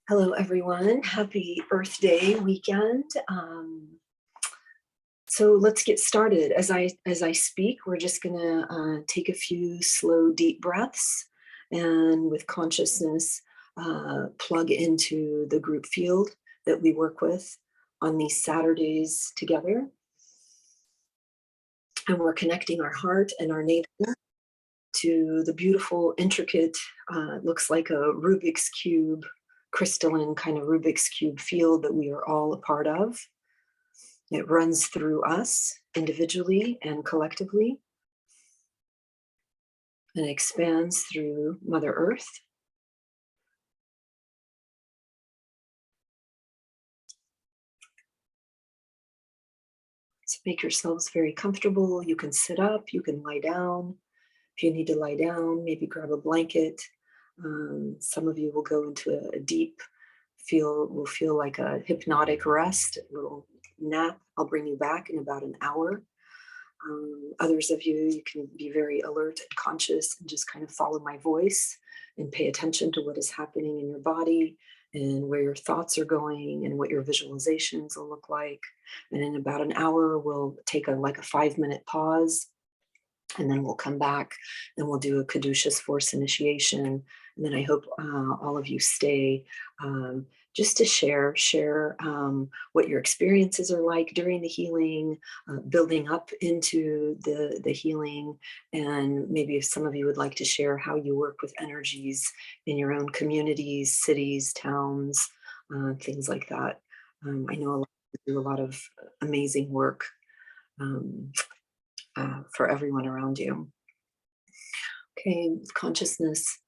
Hello, everyone. Happy Earth Day weekend. So let's get started. As I speak, we're just gonna take a few slow, deep breaths, and with consciousness, plug into the group field that we work with on these Saturdays together. And we're connecting our heart and our navel to the beautiful, intricate, looks like a Rubik's Cube, crystalline kind of Rubik's Cube field that we are all a part of. It runs through us individually and collectively, and expands through Mother Earth. So make yourselves very comfortable. You can sit up, you can lie down. If you need to lie down, maybe grab a blanket. Some of you will go into a deep will feel like a hypnotic rest, a little nap. I'll bring you back in about an hour. Others of you can be very alert and conscious and just kind of follow my voice and pay attention to what is happening in your body and where your thoughts are going and what your visualizations will look like. And in about an hour, we'll take a 5-minute pause, and then we'll come back and we'll do a Caduceus force initiation. And then I hope all of you stay just to share what your experiences are like during the healing, building up into the healing. And maybe if some of you would like to share how you work with energies in your own communities, cities, towns, things like that. I know a lot of you do a lot of amazing work for everyone around you. Okay, consciousness.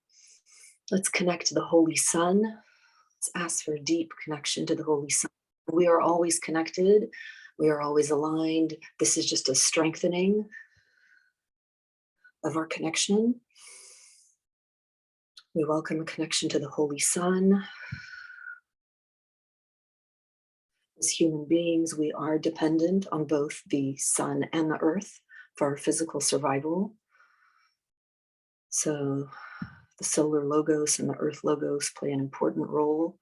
Let's connect to the Holy Sun. Let's ask for a deep connection to the Holy Sun. We are always connected. We are always aligned. This is just a strengthening of our connection. We welcome a connection to the Holy Sun. As human beings, we are dependent on both the sun and the earth for our physical survival. So the solar logos and the earth logos play an important role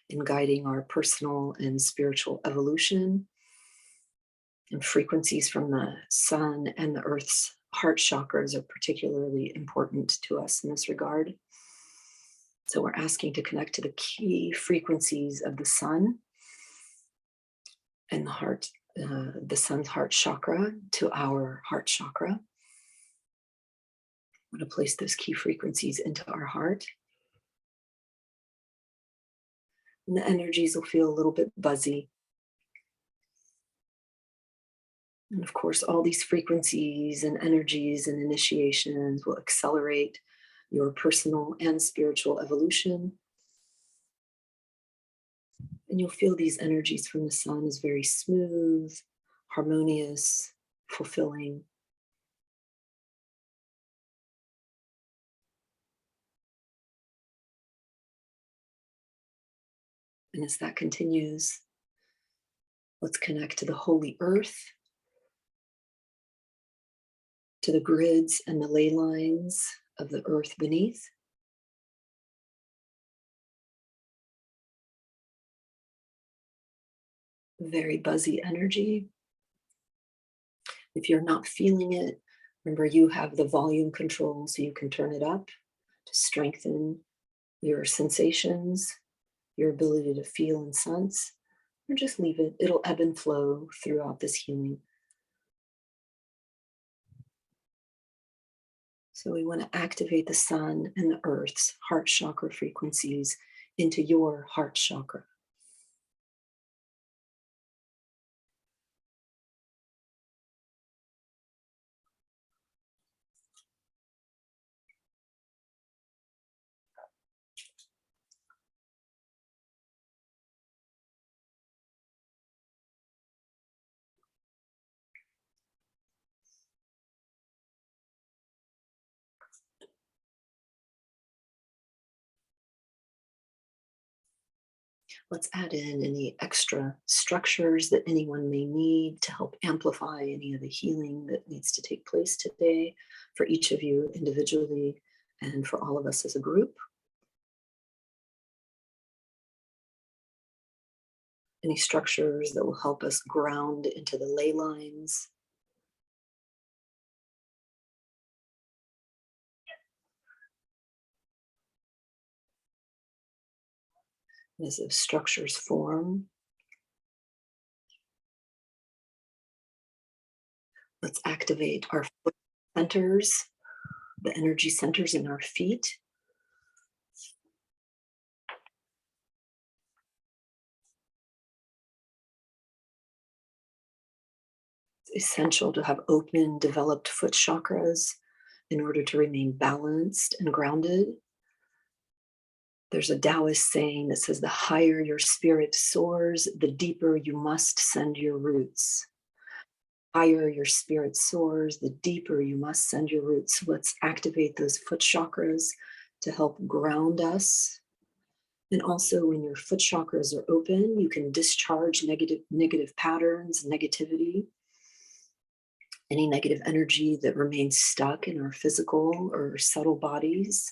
in guiding our personal and spiritual evolution. And frequencies from the sun and the earth's heart chakras are particularly important to us in this regard. So we're asking to connect to the key frequencies of the sun and the heart, the sun's heart chakra to our heart chakra. I'm going to place those key frequencies into our heart. And the energies will feel a little bit buzzy. And of course, all these frequencies and energies and initiations will accelerate your personal and spiritual evolution. And you'll feel these energies from the sun as very smooth, harmonious, fulfilling. And as that continues, let's connect to the Holy Earth, to the grids and the ley lines of the earth beneath. Very buzzy energy. If you're not feeling it, remember you have the volume control, so you can turn it up to strengthen your sensations, your ability to feel and sense, or just leave it. It'll ebb and flow throughout this healing. So we want to activate the sun and the earth's heart chakra frequencies into your heart chakra. Let's add in any extra structures that anyone may need to help amplify any of the healing that needs to take place today for each of you individually and for all of us as a group. Any structures that will help us ground into the ley lines. As those structures form, let's activate our foot centers, the energy centers in our feet. It's essential to have open, developed foot chakras in order to remain balanced and grounded. There's a Taoist saying that says, the higher your spirit soars, the deeper you must send your roots. Higher your spirit soars, the deeper you must send your roots. So let's activate those foot chakras to help ground us. And also, when your foot chakras are open, you can discharge negative patterns, negativity, any negative energy that remains stuck in our physical or subtle bodies.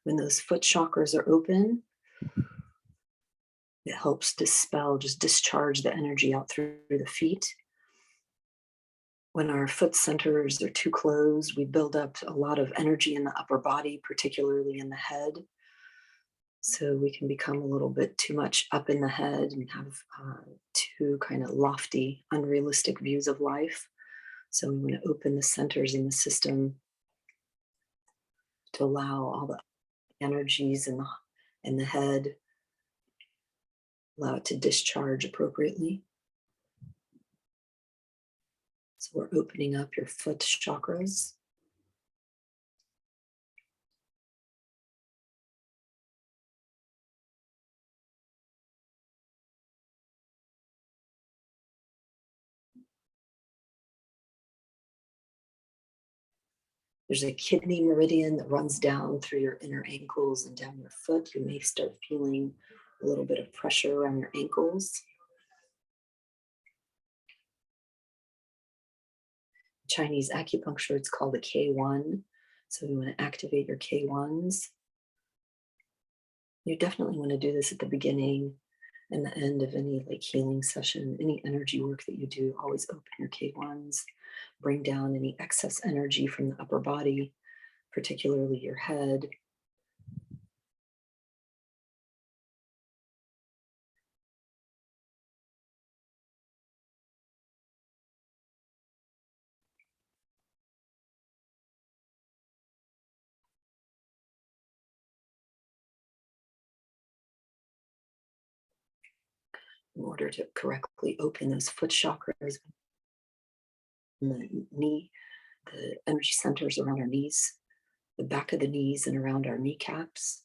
When those foot chakras are open, it helps dispel, just discharge the energy out through the feet. When our foot centers are too closed, we build up a lot of energy in the upper body, particularly in the head. So we can become a little bit too much up in the head and have too kind of lofty, unrealistic views of life. So we want to open the centers in the system to allow all the energies in the head, allow it to discharge appropriately. So we're opening up your foot chakras. There's a kidney meridian that runs down through your inner ankles and down your foot. You may start feeling a little bit of pressure around your ankles. Chinese acupuncture, it's called a K1. So we want to activate your K1s. You definitely want to do this at the beginning and the end of any like healing session, any energy work that you do. Always open your K1s, bring down any excess energy from the upper body, particularly your head. In order to correctly open those foot chakras, the knee, the energy centers around our knees, the back of the knees and around our kneecaps.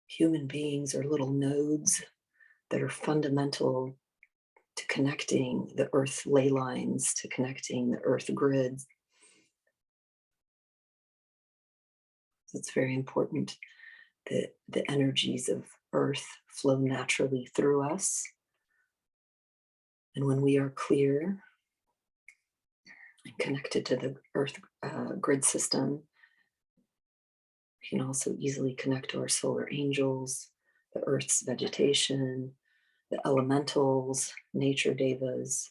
Human beings are little nodes that are fundamental to connecting the earth ley lines, to connecting the earth grids. So it's very important that the energies of earth flow naturally through us. And when we are clear and connected to the earth grid system, we can also easily connect to our solar angels, the earth's vegetation, the elementals, nature devas.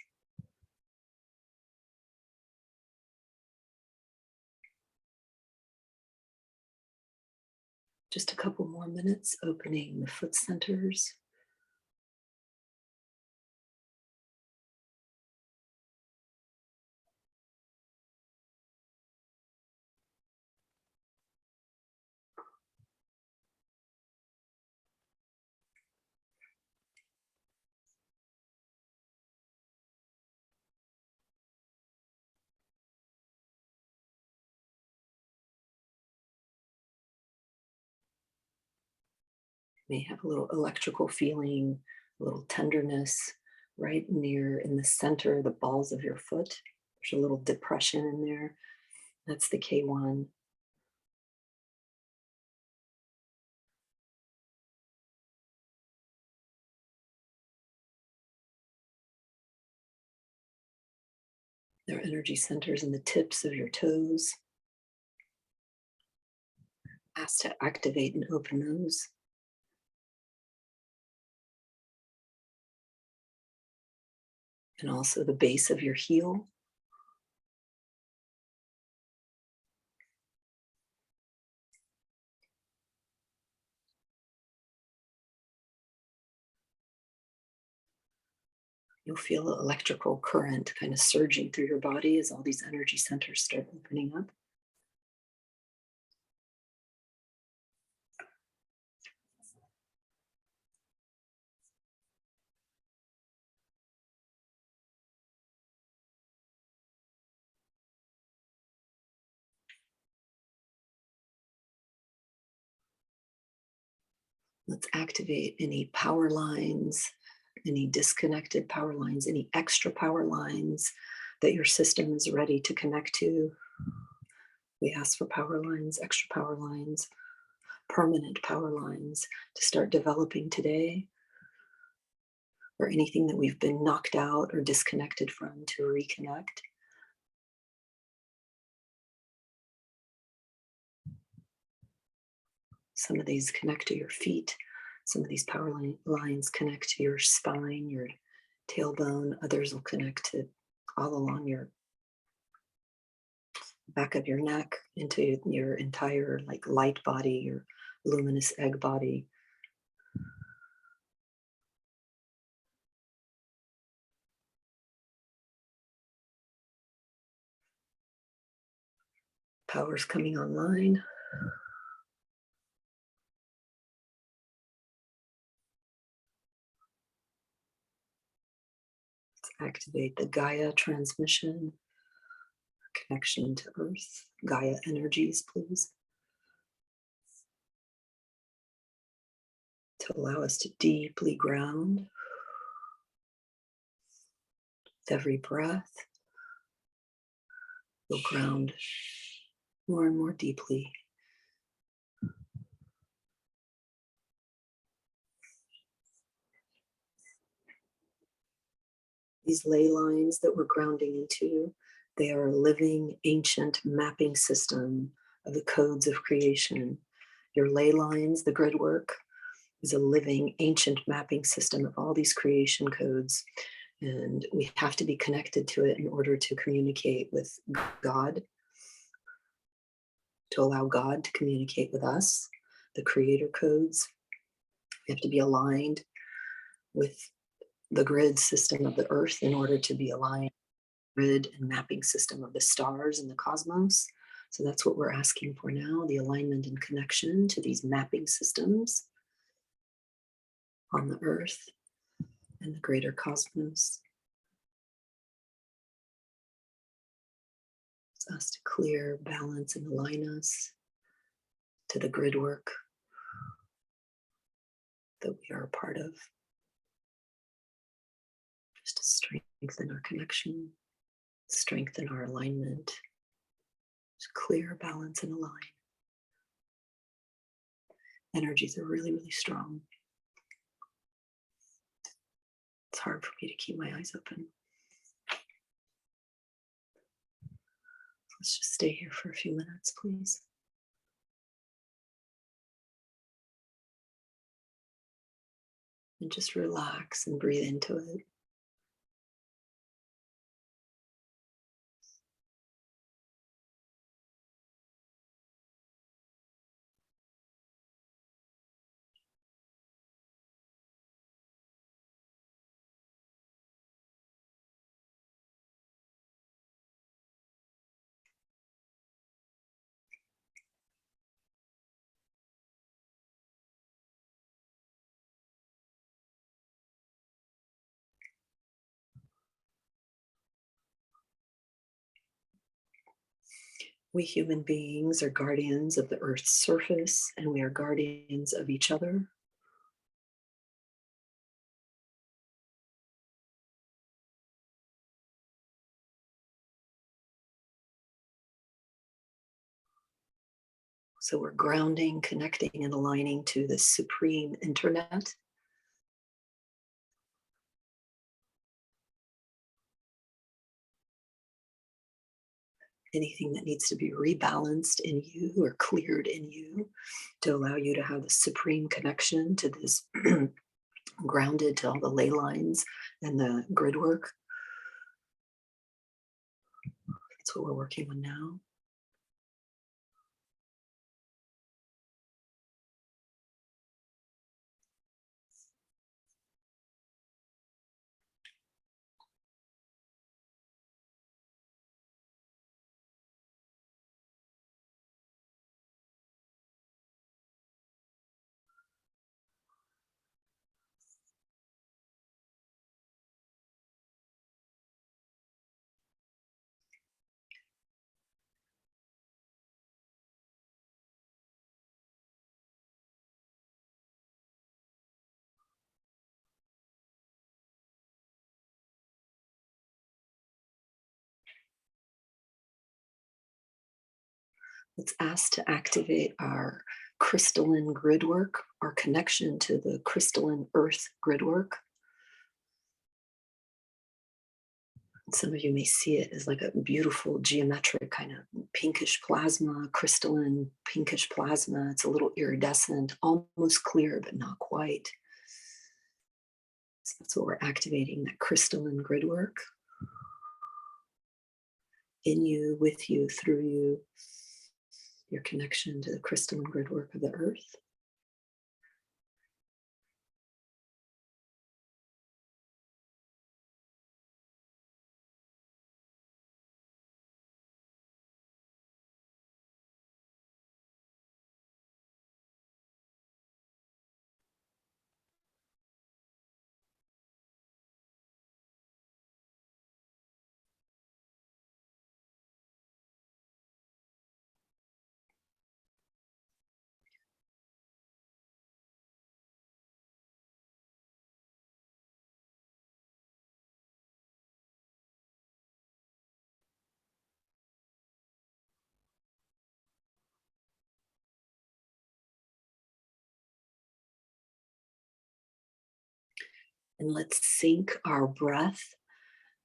Just a couple more minutes opening the foot centers. May have a little electrical feeling, a little tenderness right near in the center, the balls of your foot. There's a little depression in there. That's the K1. There are energy centers in the tips of your toes. Ask to activate and open those. And also the base of your heel. You'll feel electrical current kind of surging through your body as all these energy centers start opening up. Let's activate any power lines, any disconnected power lines, any extra power lines that your system is ready to connect to. We ask for power lines, extra power lines, permanent power lines to start developing today, or anything that we've been knocked out or disconnected from to reconnect. Some of these connect to your feet. Some of these power lines connect to your spine, your tailbone. Others will connect to all along your back of your neck into your entire like light body, your luminous egg body. Power's coming online. Let's activate the Gaia transmission, connection to Earth. Gaia energies, please. To allow us to deeply ground with every breath. We'll ground more and more deeply. These ley lines that we're grounding into, they are a living, ancient mapping system of the codes of creation. Your ley lines, the grid work, is a living, ancient mapping system of all these creation codes. And we have to be connected to it in order to communicate with God, to allow God to communicate with us, the creator codes. We have to be aligned with the grid system of the earth in order to be aligned with the grid and mapping system of the stars and the cosmos. So that's what we're asking for now, the alignment and connection to these mapping systems on the earth and the greater cosmos. It's us to clear, balance, and align us to the grid work that we are a part of. Just to strengthen our connection, strengthen our alignment, just clear, balance, and align. Energies are really, really strong. It's hard for me to keep my eyes open. Let's just stay here for a few minutes, please. And just relax and breathe into it. We human beings are guardians of the earth's surface, and we are guardians of each other. So we're grounding, connecting, and aligning to the supreme internet. anything that needs to be rebalanced in you or cleared in you to allow you to have the supreme connection to this grounded to all the ley lines and the grid work. That's what we're working on now. Let's ask to activate our crystalline grid work, our connection to the crystalline earth grid work. Some of you may see it as like a beautiful geometric kind of pinkish plasma, crystalline pinkish plasma. It's a little iridescent, almost clear, but not quite. So that's what we're activating, that crystalline grid work. In you, with you, through you, your connection to the crystalline grid work of the earth. And let's sync our breath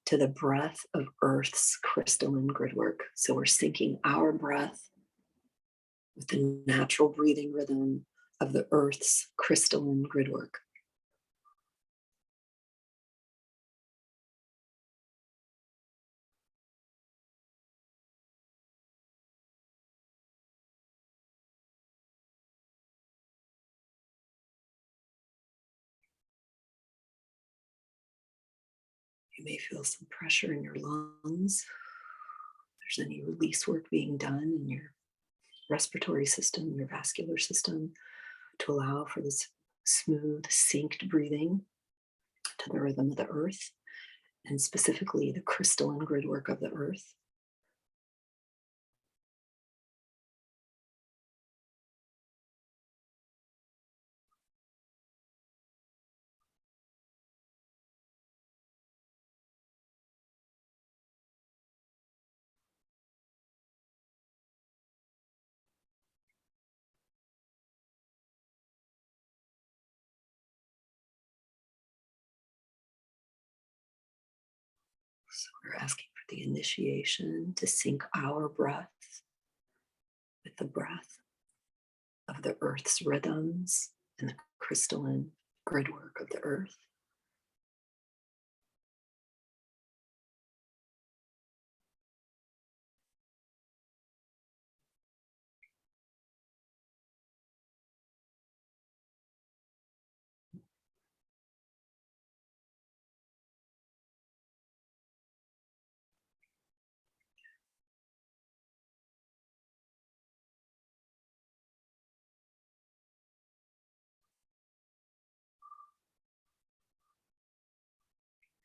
to the breath of Earth's crystalline grid work. So we're syncing our breath with the natural breathing rhythm of the Earth's crystalline grid work. You may feel some pressure in your lungs. If there's any release work being done in your respiratory system, your vascular system, to allow for this smooth, synced breathing to the rhythm of the earth, and specifically the crystalline grid work of the earth. So we're asking for the initiation to sync our breath with the breath of the earth's rhythms and the crystalline grid work of the earth.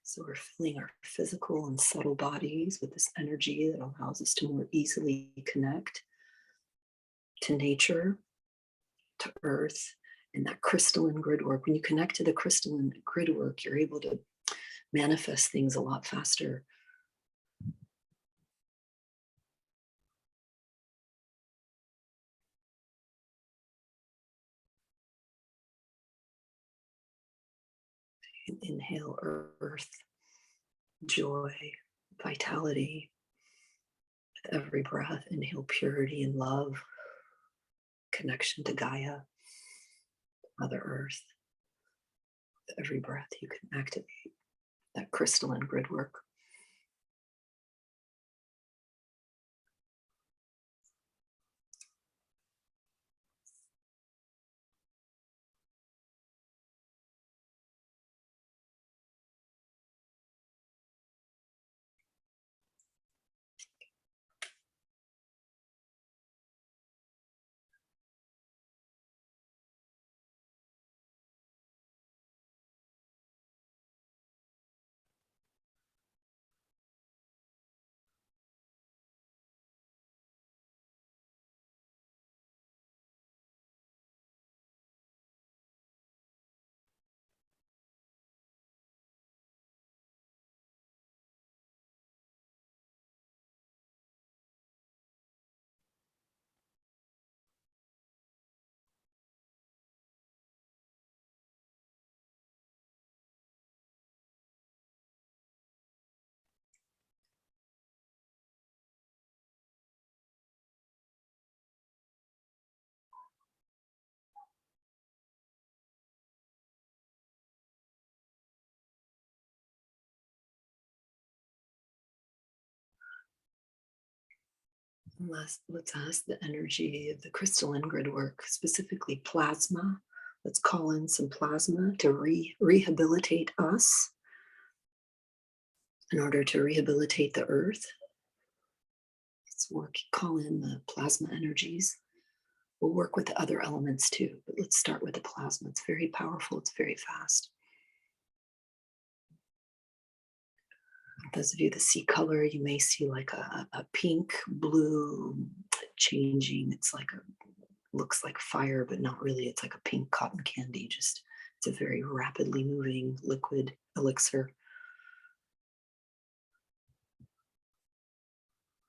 So we're filling our physical and subtle bodies with this energy that allows us to more easily connect to nature, to earth, and that crystalline grid work. When you connect to the crystalline grid work, you're able to manifest things a lot faster. You can inhale earth, joy, vitality, Every breath, inhale purity and love, connection to Gaia, Mother Earth. With every breath, you can activate that crystalline grid work. Let's ask the energy of the crystalline grid work, specifically plasma. Let's call in some plasma to rehabilitate us in order to rehabilitate the earth. Let's call in the plasma energies. We'll work with the other elements too, but let's start with the plasma. It's very powerful, it's very fast. Those of you that see color, you may see like a pink, blue changing. It's like looks like fire, but not really. It's like a pink cotton candy. Just it's a very rapidly moving liquid elixir.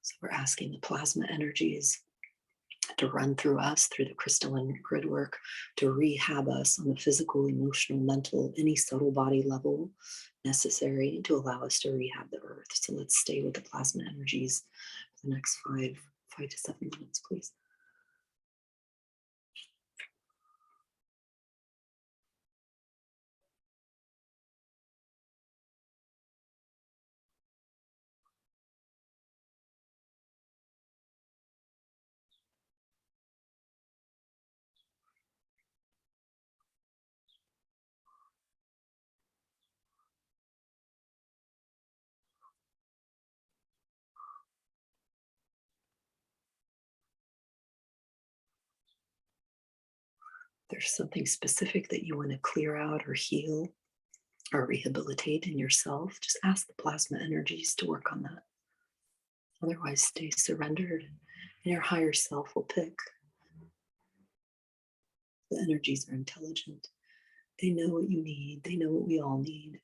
So we're asking the plasma energies to run through us, through the crystalline grid work, to rehab us on the physical, emotional, mental, any subtle body level necessary to allow us to rehab the earth. So let's stay with the plasma energies for the next 5 to 7 minutes, please. There's something specific that you want to clear out or heal or rehabilitate in yourself, just ask the plasma energies to work on that. Otherwise, stay surrendered, and your higher self will pick. The energies are intelligent. They know what you need. They know what we all need.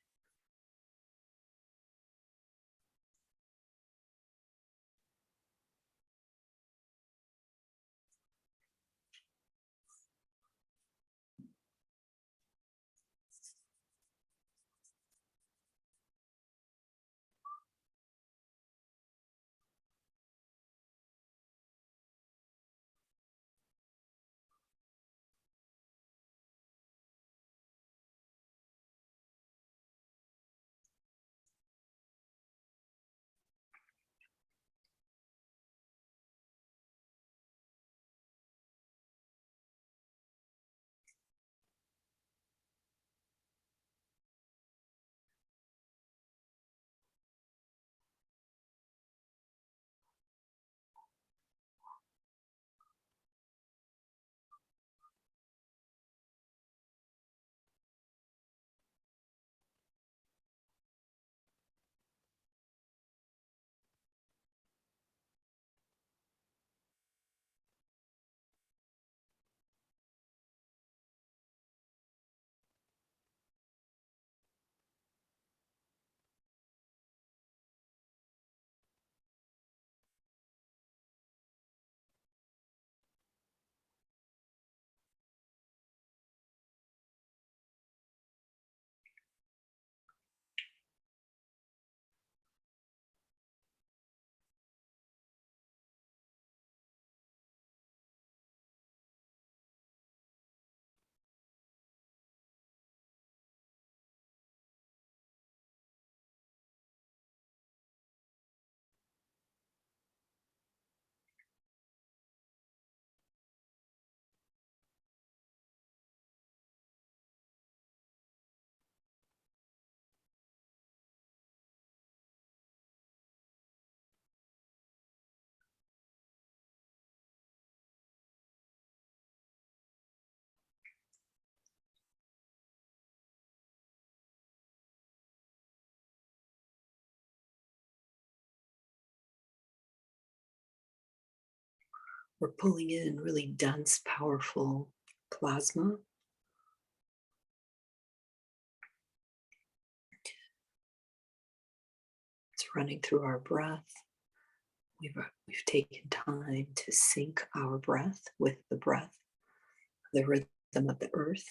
We're pulling in really dense, powerful plasma. It's running through our breath. We've taken time to sync our breath with the breath, the rhythm of the earth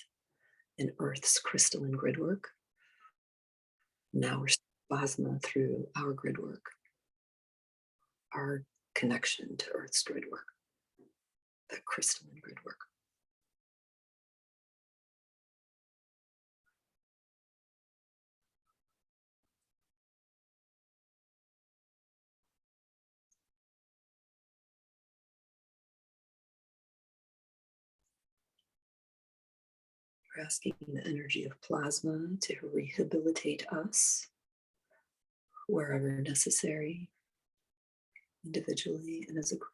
and Earth's crystalline gridwork. Now we're plasma through our gridwork, our connection to Earth's gridwork, that crystalline gridwork. We're asking the energy of plasma to rehabilitate us wherever necessary, individually and as a group,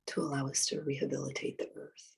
to allow us to rehabilitate the earth.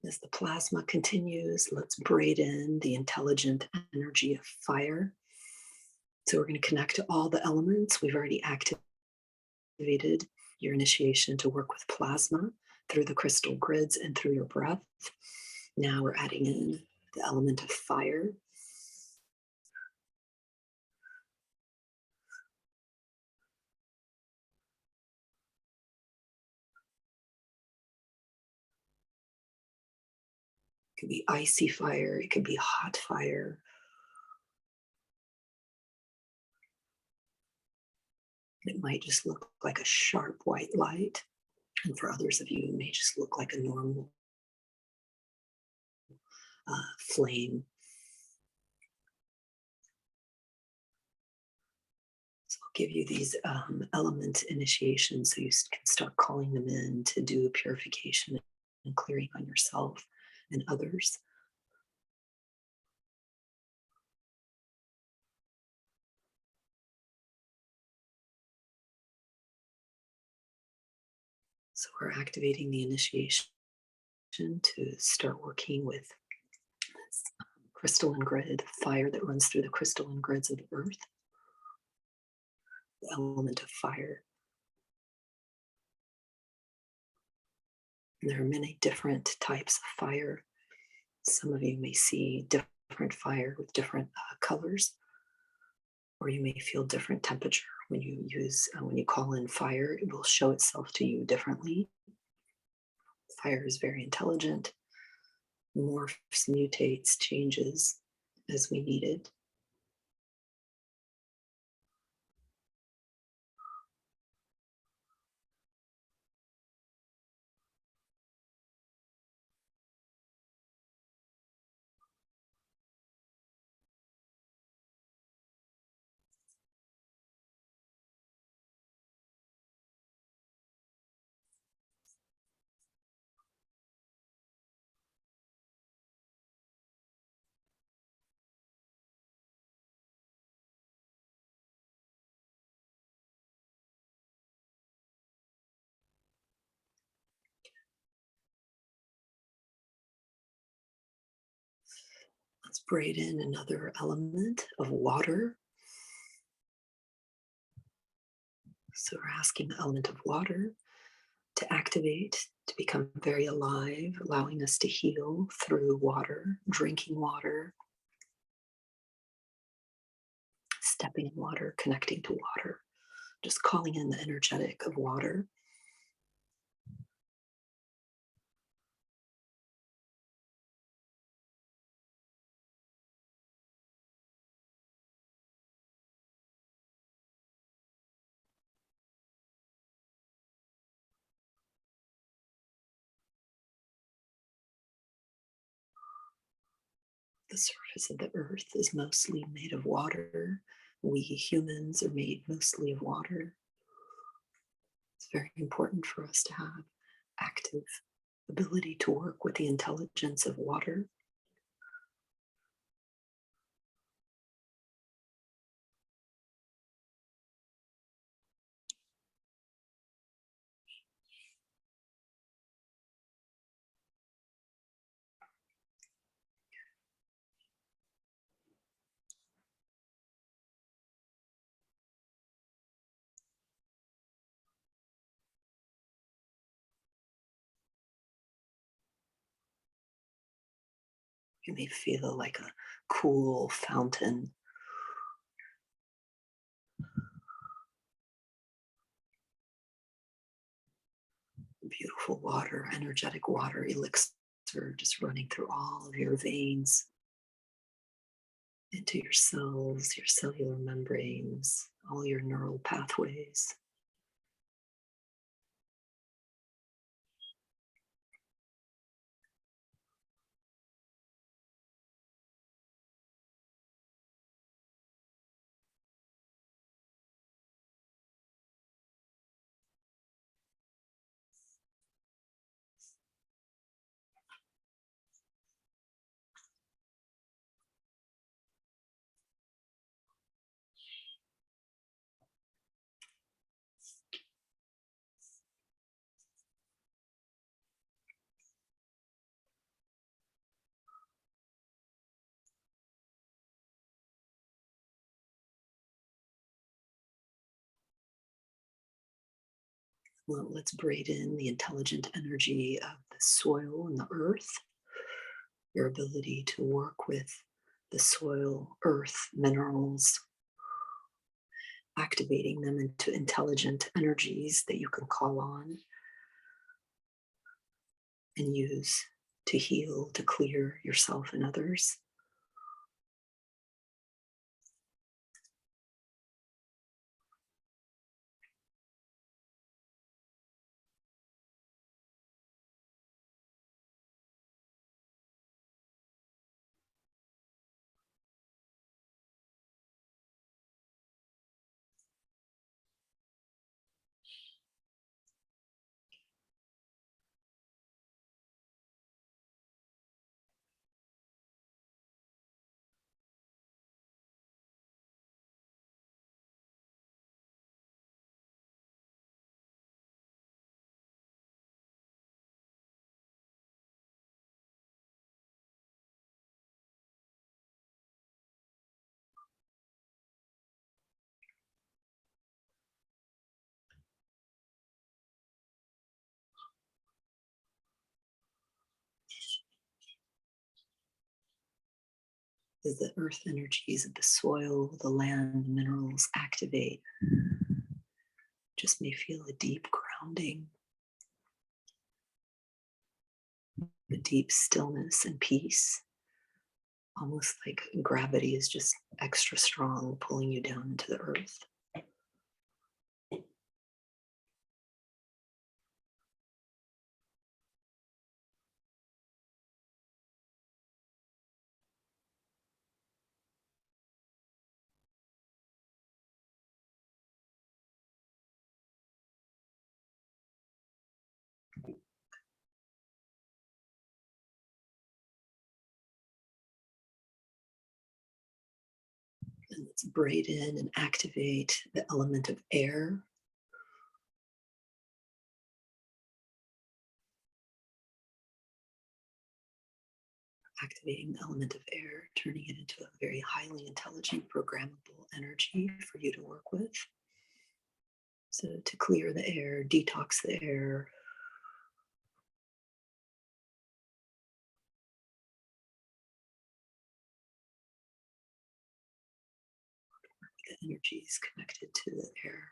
As the plasma continues, let's braid in the intelligent energy of fire. So we're going to connect to all the elements. We've already activated your initiation to work with plasma through the crystal grids and through your breath. Now we're adding in the element of fire. It could be icy fire, it could be hot fire. It might just look like a sharp white light. And for others of you, it may just look like a normal flame. So I'll give you these element initiations so you can start calling them in to do purification and clearing on yourself and others. So we're activating the initiation to start working with this crystalline grid, fire that runs through the crystalline grids of the earth, the element of fire. And there are many different types of fire. Some of you may see different fire with different colors, or you may feel different temperature when you use when you call in fire. It will show itself to you differently. Fire is very intelligent, morphs, mutates, changes as we need it. Let's braid in another element of water. So we're asking the element of water to activate, to become very alive, allowing us to heal through water, drinking water, stepping in water, connecting to water, just calling in the energetic of water. The surface of the earth is mostly made of water. We humans are made mostly of water. It's very important for us to have active ability to work with the intelligence of water. You may feel like a cool fountain, beautiful water, energetic water, elixir just running through all of your veins, into your cells, your cellular membranes, all your neural pathways. Well, let's braid in the intelligent energy of the soil and the earth, your ability to work with the soil, earth, minerals, activating them into intelligent energies that you can call on and use to heal, to clear yourself and others. As the earth energies of the soil, the land, minerals activate, just may feel a deep grounding, a deep stillness and peace, almost like gravity is just extra strong, pulling you down into the earth. And let's braid in and activate the element of air. Activating the element of air, turning it into a very highly intelligent, programmable energy for you to work with. So to clear the air, detox the air, the energies connected to the air.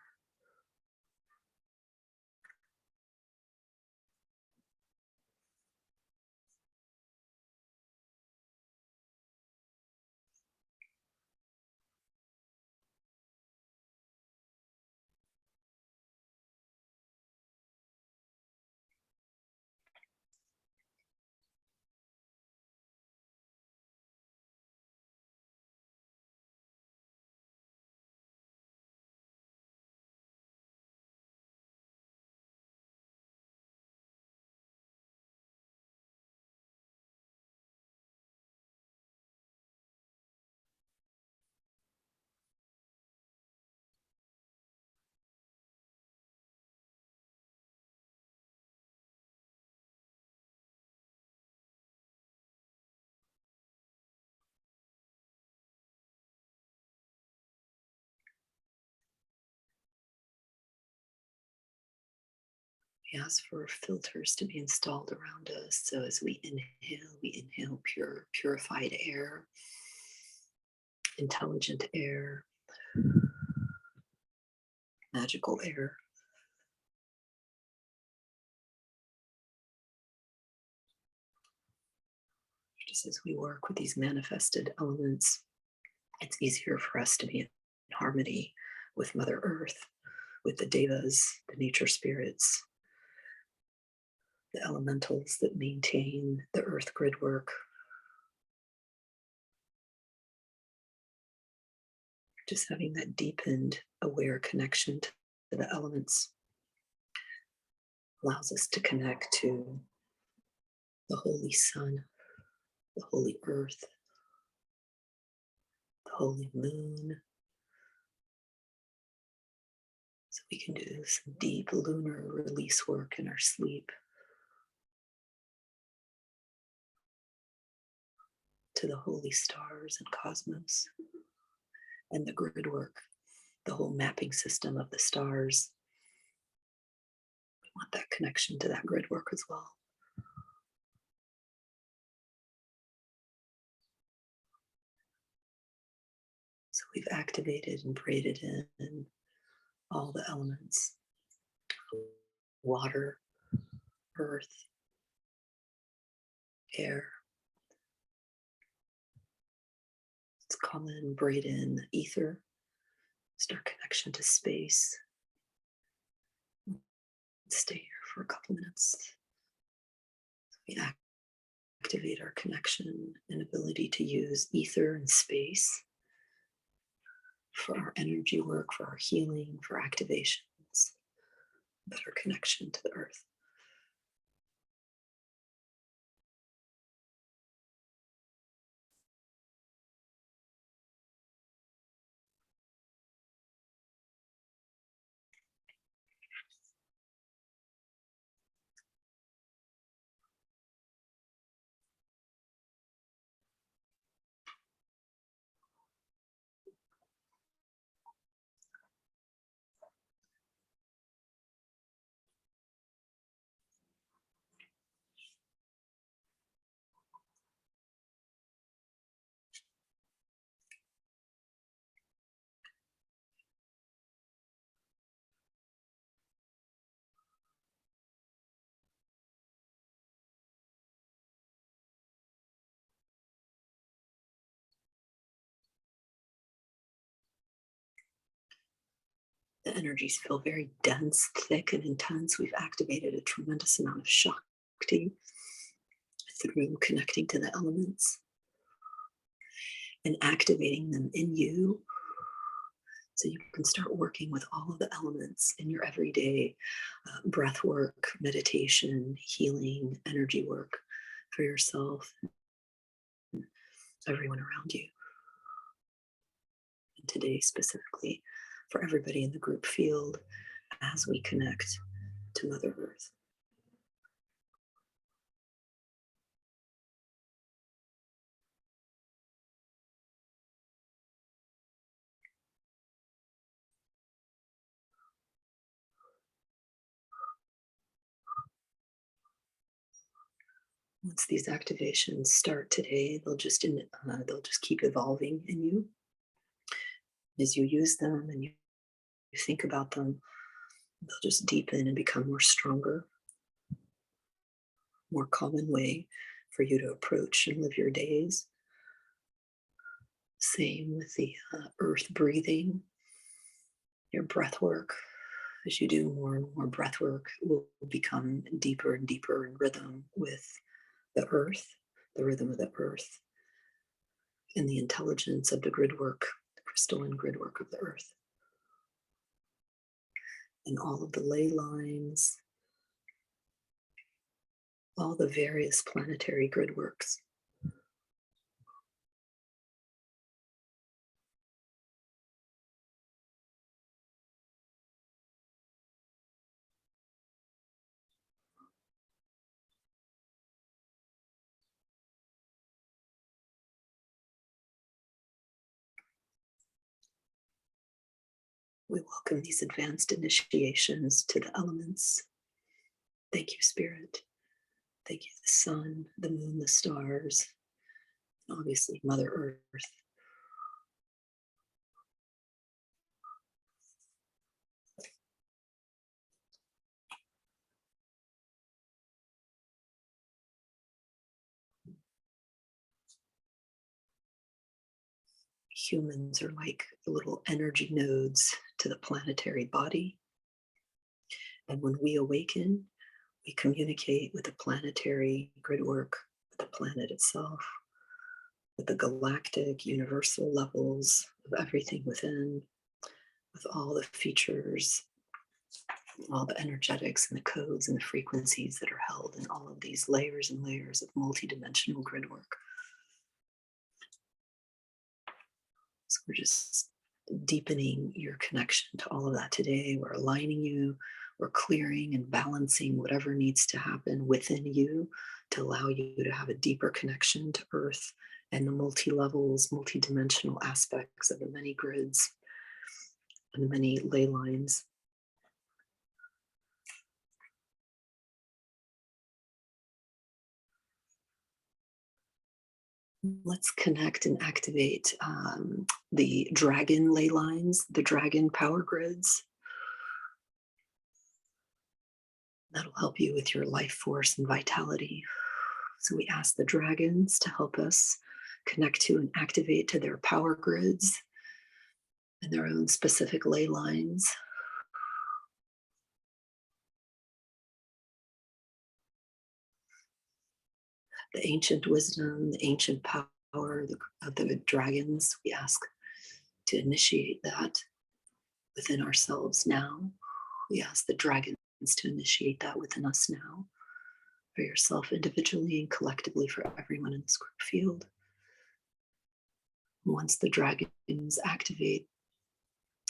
We ask for filters to be installed around us. So as we inhale pure, purified air, intelligent air, magical air. Just as we work with these manifested elements, it's easier for us to be in harmony with Mother Earth, with the devas, the nature spirits, the elementals that maintain the earth grid work. Just having that deepened, aware connection to the elements allows us to connect to the holy sun, the holy earth, the holy moon. So we can do some deep lunar release work in our sleep to the holy stars and cosmos and the grid work, the whole mapping system of the stars. We want that connection to that grid work as well. So we've activated and braided in all the elements: water, earth, air. Let's call in, braid in the ether. Start connection to space. Stay here for a couple minutes. We activate our connection and ability to use ether and space for our energy work, for our healing, for activations, better connection to the earth. The energies feel very dense, thick, and intense. We've activated a tremendous amount of Shakti through connecting to the elements and activating them in you, so you can start working with all of the elements in your everyday breath work, meditation, healing, energy work for yourself, everyone around you. And today, specifically, for everybody in the group field as we connect to Mother Earth. Once these activations start today, they'll just keep evolving in you as you use them and you think about them. They'll just deepen and become more stronger, more common way for you to approach and live your days. Same with the earth breathing, your breath work. As you do more and more breath work, will become deeper and deeper in rhythm with the earth, the rhythm of the earth, and the intelligence of the grid work, the crystalline grid work of the earth. And all of the ley lines, all the various planetary grid works. We welcome these advanced initiations to the elements Thank you, Spirit. Thank you, the sun, the moon, the stars, obviously, Mother Earth. Humans are like little energy nodes to the planetary body. And when we awaken, we communicate with the planetary gridwork, with the planet itself, with the galactic, universal levels of everything within, with all the features, all the energetics and the codes and the frequencies that are held in all of these layers and layers of multidimensional gridwork. So we're just deepening your connection to all of that today. We're aligning you, we're clearing and balancing whatever needs to happen within you to allow you to have a deeper connection to Earth and the multi-levels, multi-dimensional aspects of the many grids and the many ley lines. Let's connect and activate the dragon ley lines, the dragon power grids. That'll help you with your life force and vitality. So we ask the dragons to help us connect to and activate to their power grids and their own specific ley lines. The ancient wisdom, the ancient power of the dragons, we ask to initiate that within ourselves now. We ask the dragons to initiate that within us now, for yourself individually and collectively for everyone in this group field. Once the dragons activate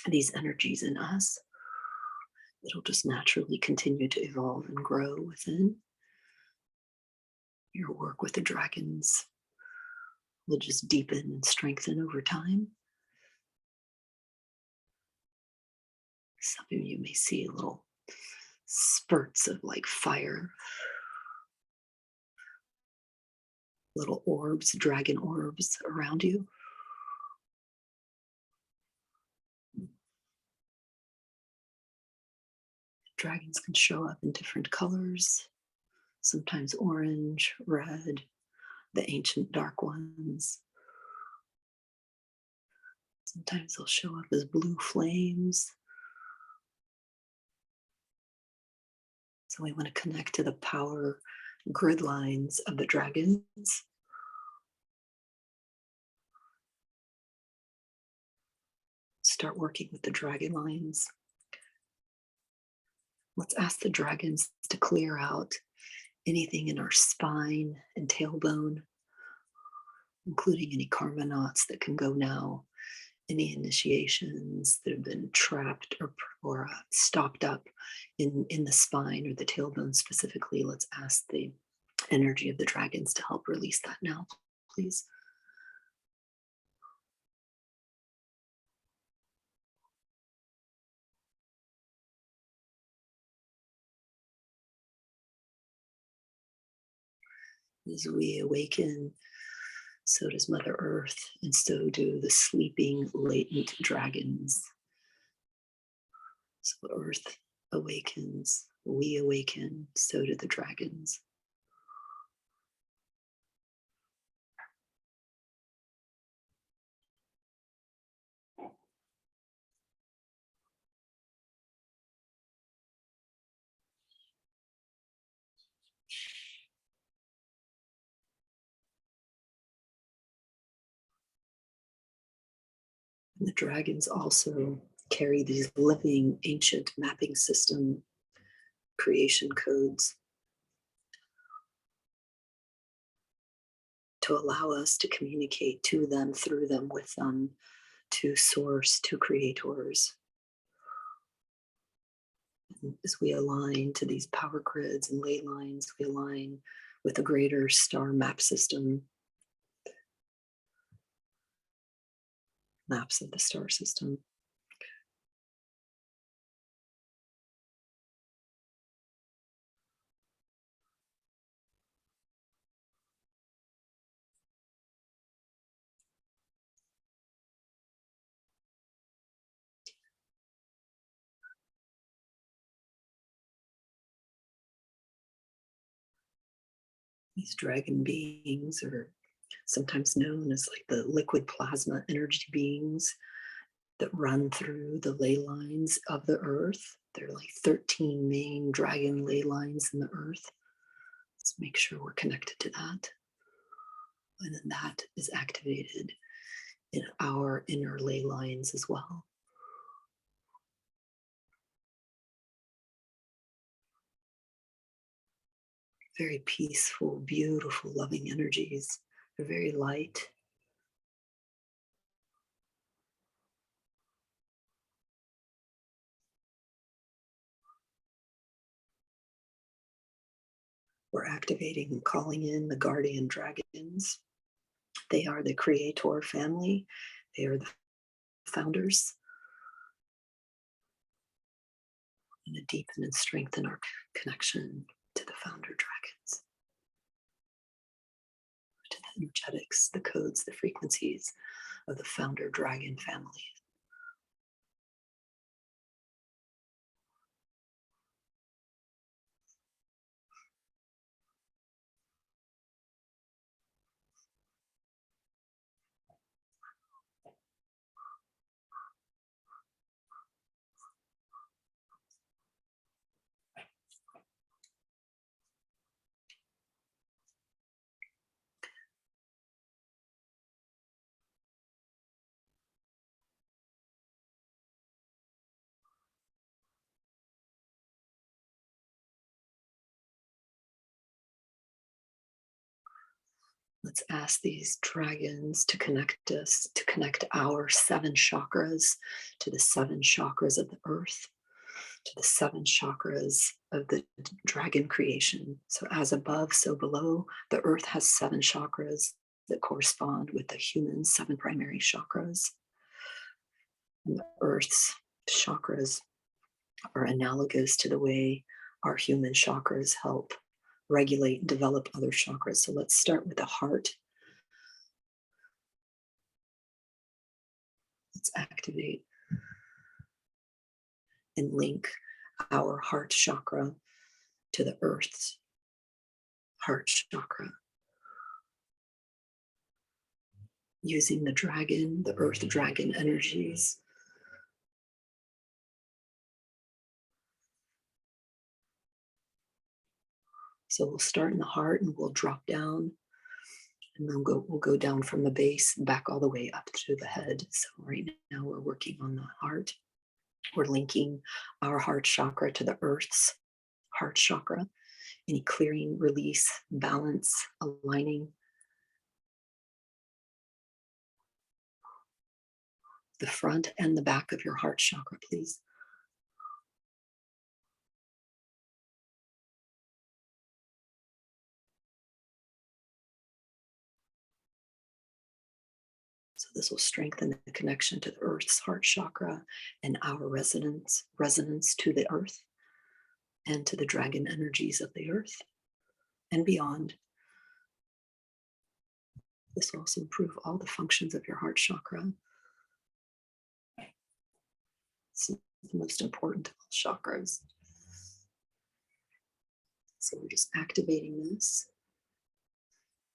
these energies in us, it'll just naturally continue to evolve and grow within. Your work with the dragons will just deepen and strengthen over time. Some of you may see little spurts of like fire, little orbs, dragon orbs around you. Dragons can show up in different colors, sometimes orange, red, the ancient dark ones. Sometimes they'll show up as blue flames. So we want to connect to the power grid lines of the dragons. Start working with the dragon lines. Let's ask the dragons to clear out anything in our spine and tailbone, including any karma knots that can go now, any initiations that have been trapped or stopped up in the spine or the tailbone specifically. Let's ask the energy of the dragons to help release that now, please. As we awaken, so does Mother Earth, and so do the sleeping latent dragons. So Earth awakens, we awaken, so do the dragons. And the dragons also carry these living ancient mapping system creation codes to allow us to communicate to them, through them, with them, to source, to creators. And as we align to these power grids and ley lines, we align with a greater star map system, maps of the star system. These dragon beings are sometimes known as like the liquid plasma energy beings that run through the ley lines of the earth. There are like 13 main dragon ley lines in the earth. Let's make sure we're connected to that. And then that is activated in our inner ley lines as well. Very peaceful, beautiful, loving energies. They're very light. We're activating and calling in the guardian dragons. They are the creator family. They are the founders. And to deepen and strengthen our connection to the founder dragons, to the energetics, the codes, the frequencies of the founder dragon family. Let's ask these dragons to connect us, to connect our 7 chakras to the 7 chakras of the earth, to the 7 chakras of the dragon creation. So as above, so below. The earth has 7 chakras that correspond with the human 7 primary chakras. And the earth's chakras are analogous to the way our human chakras help regulate and develop other chakras. So let's start with the heart. Let's activate and link our heart chakra to the earth's heart chakra. Using the dragon, the earth dragon energies. So we'll start in the heart and we'll drop down, and then we'll go down from the base back all the way up to the head. So right now we're working on the heart. We're linking our heart chakra to the earth's heart chakra. Any clearing, release, balance, aligning. The front and the back of your heart chakra, please. So this will strengthen the connection to the earth's heart chakra and our resonance to the earth and to the dragon energies of the earth and beyond. This will also improve all the functions of your heart chakra. It's the most important of all chakras. So we're just activating this.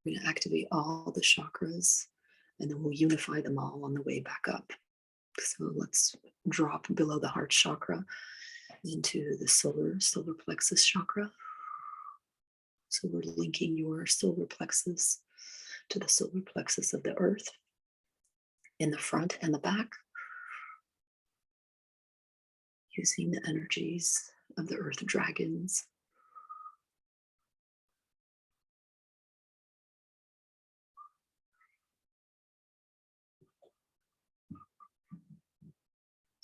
We're going to activate all the chakras, and then we'll unify them all on the way back up. So let's drop below the heart chakra into the solar plexus chakra. So we're linking your solar plexus to the solar plexus of the earth in the front and the back, using the energies of the earth dragons.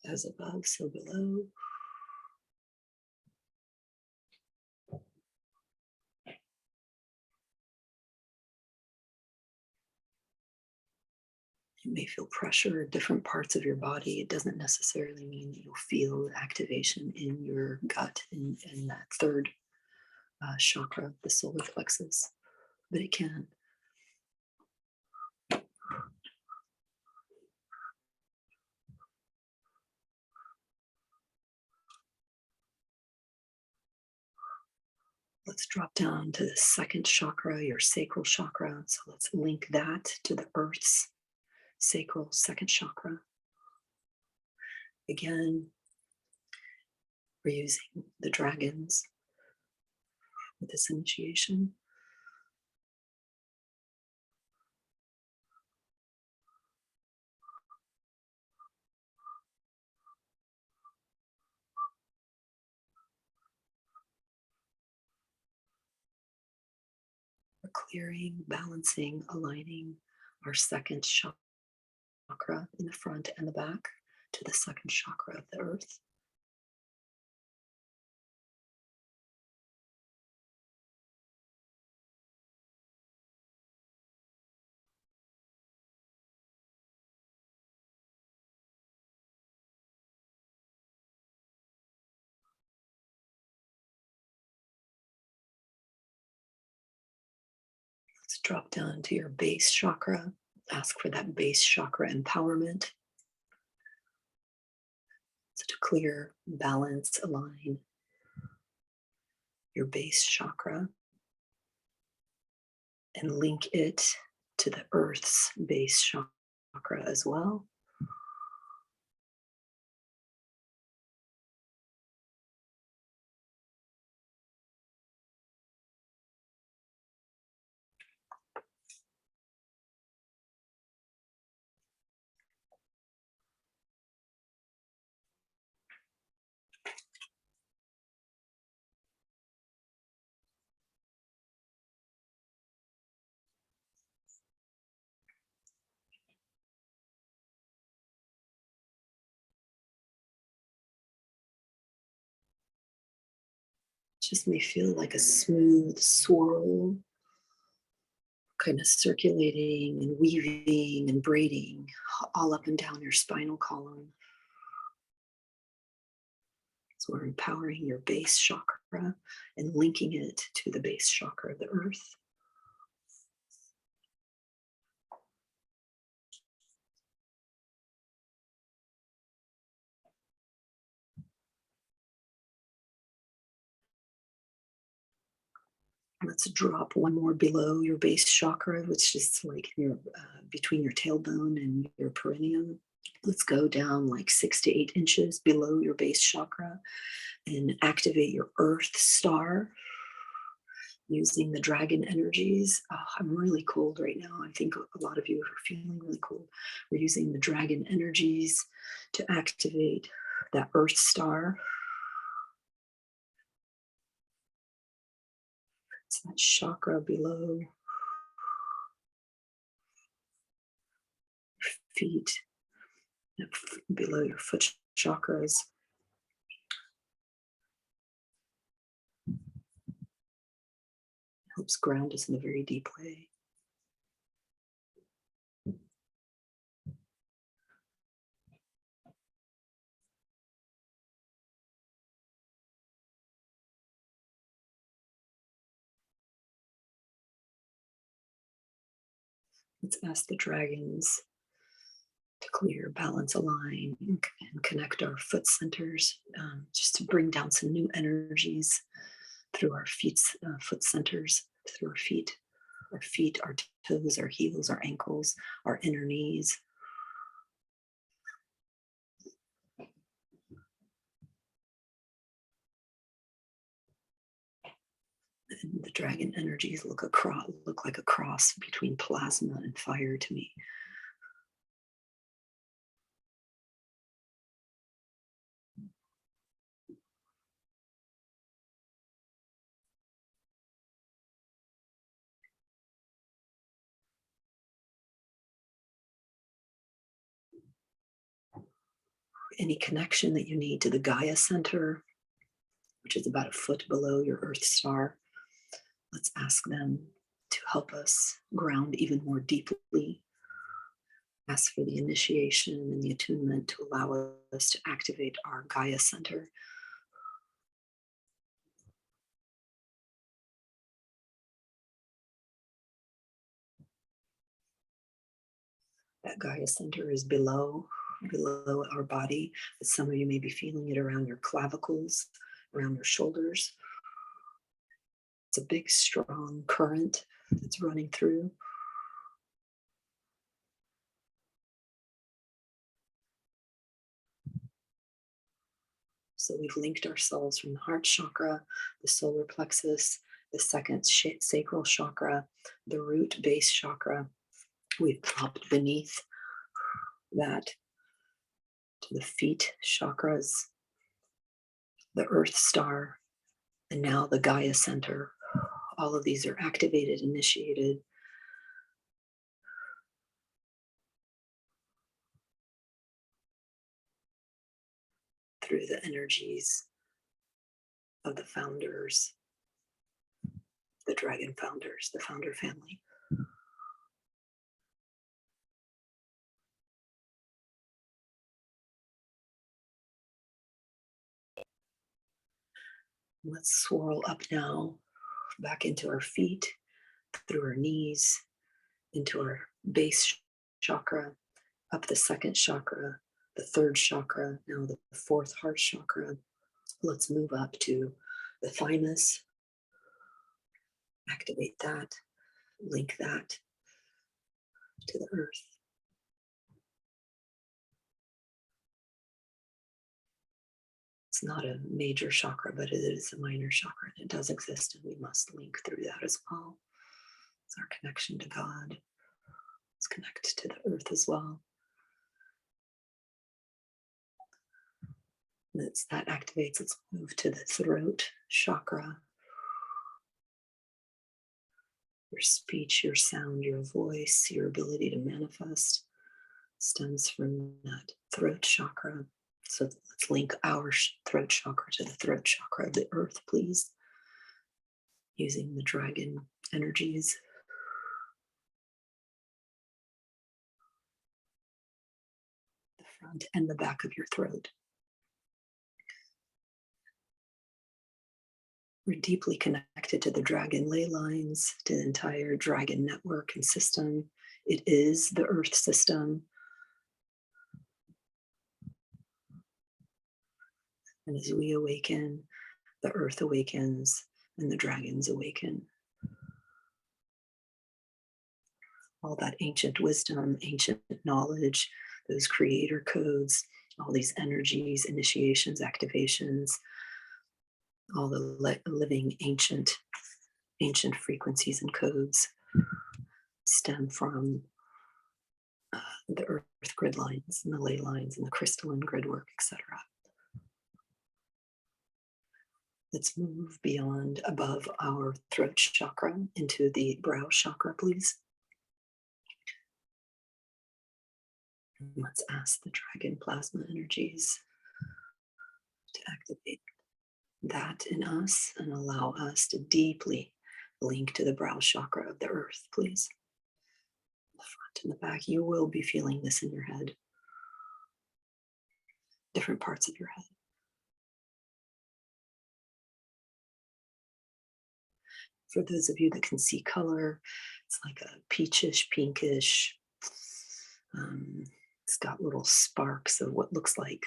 As above, so below. You may feel pressure in different parts of your body. It doesn't necessarily mean that you'll feel activation in your gut in that third chakra, the solar plexus, but it can. Let's drop down to the second chakra, your sacral chakra. So let's link that to the earth's sacral second chakra. Again, we're using the dragons with this initiation. We're clearing, balancing, aligning our second chakra in the front and the back to the second chakra of the earth. Let's drop down to your base chakra. Ask for that base chakra empowerment. So to clear, balance, align your base chakra and link it to the earth's base chakra as well. Just may feel like a smooth swirl, kind of circulating and weaving and braiding all up and down your spinal column. So we're empowering your base chakra and linking it to the base chakra of the earth. Let's drop one more below your base chakra, which is like your between your tailbone and your perineum. Let's go down like 6 to 8 inches below your base chakra and activate your earth star using the dragon energies. Oh, I'm really cold right now. I think a lot of you are feeling really cold. We're using the dragon energies to activate that earth star. It's that chakra below your feet, below your foot chakras. Helps ground us in a very deep way. Let's ask the dragons to clear, balance, align, and connect our foot centers, just to bring down some new energies through our foot centers, through our feet, our toes, our heels, our ankles, our inner knees. And the dragon energies look like a cross between plasma and fire to me. Any connection that you need to the Gaia center, which is about a foot below your earth star, let's ask them to help us ground even more deeply. Ask for the initiation and the attunement to allow us to activate our Gaia center. That Gaia center is below our body, but some of you may be feeling it around your clavicles, around your shoulders. It's a big, strong current that's running through. So we've linked ourselves from the heart chakra, the solar plexus, the second sacral chakra, the root base chakra. We've dropped beneath that to the feet chakras, the earth star, and now the Gaia center. All of these are activated, initiated. Through the energies of the founders, the dragon founders, the founder family. Let's swirl up now, back into our feet, through our knees, into our base chakra, up the second chakra, the third chakra, now the fourth heart chakra. Let's move up to the thymus, activate that, link that to the earth. It's not a major chakra, but it is a minor chakra, and it does exist, and we must link through that as well. It's our connection to God. Let's connect to the earth as well. That activates. Let's move to the throat chakra. Your speech, your sound, your voice, your ability to manifest stems from that throat chakra. So let's link our throat chakra to the throat chakra of the earth, please. Using the dragon energies. The front and the back of your throat. We're deeply connected to the dragon ley lines, to the entire dragon network and system. It is the earth system. And as we awaken, the earth awakens and the dragons awaken. All that ancient wisdom, ancient knowledge, those creator codes, all these energies, initiations, activations, all the living ancient frequencies and codes stem from the earth grid lines and the ley lines and the crystalline gridwork, etc. Let's move beyond, above our throat chakra into the brow chakra, please. And let's ask the dragon plasma energies to activate that in us and allow us to deeply link to the brow chakra of the earth, please. The front and the back, you will be feeling this in your head, different parts of your head. For those of you that can see color, it's like a peachish, pinkish. It's got little sparks of what looks like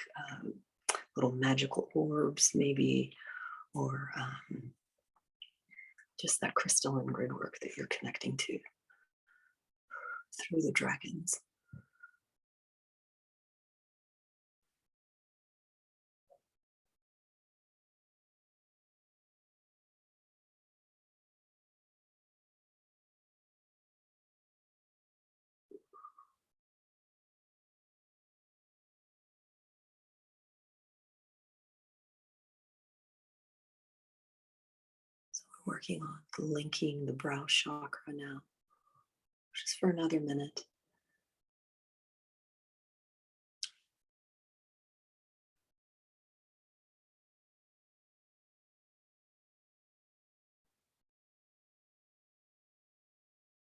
little magical orbs, maybe, or just that crystalline gridwork that you're connecting to through the dragons. So we're working on linking the brow chakra now, just for another minute.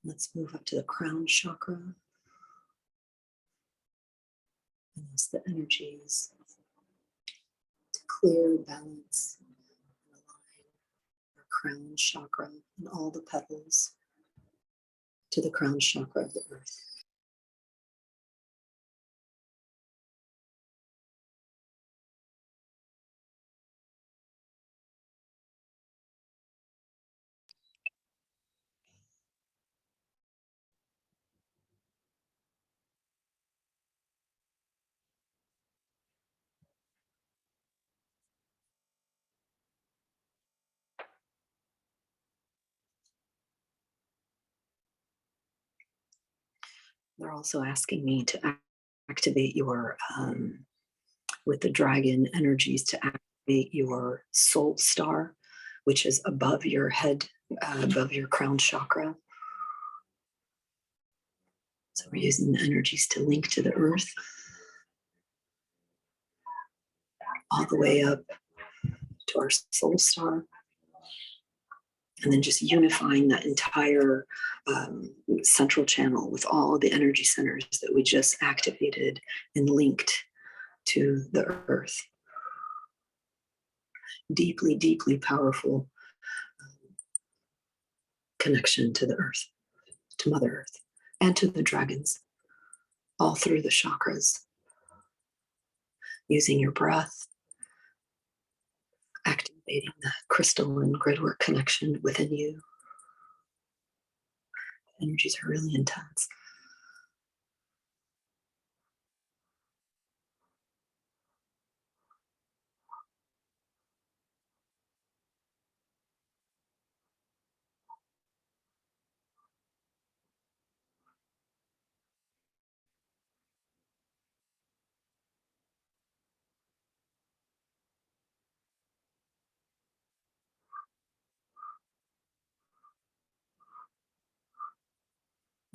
Let's move up to the crown chakra. And that's the energies to clear, balance, and align our crown chakra and all the petals to the crown chakra of the earth. They're also asking me to activate your, with the dragon energies, to activate your soul star, which is above your head, above your crown chakra. So we're using the energies to link to the earth, all the way up to our soul star. And then just unifying that entire central channel with all the energy centers that we just activated and linked to the earth. Deeply, deeply powerful connection to the earth, to Mother Earth, and to the dragons, all through the chakras. Using your breath, activating the crystalline gridwork connection within you. Energies are really intense.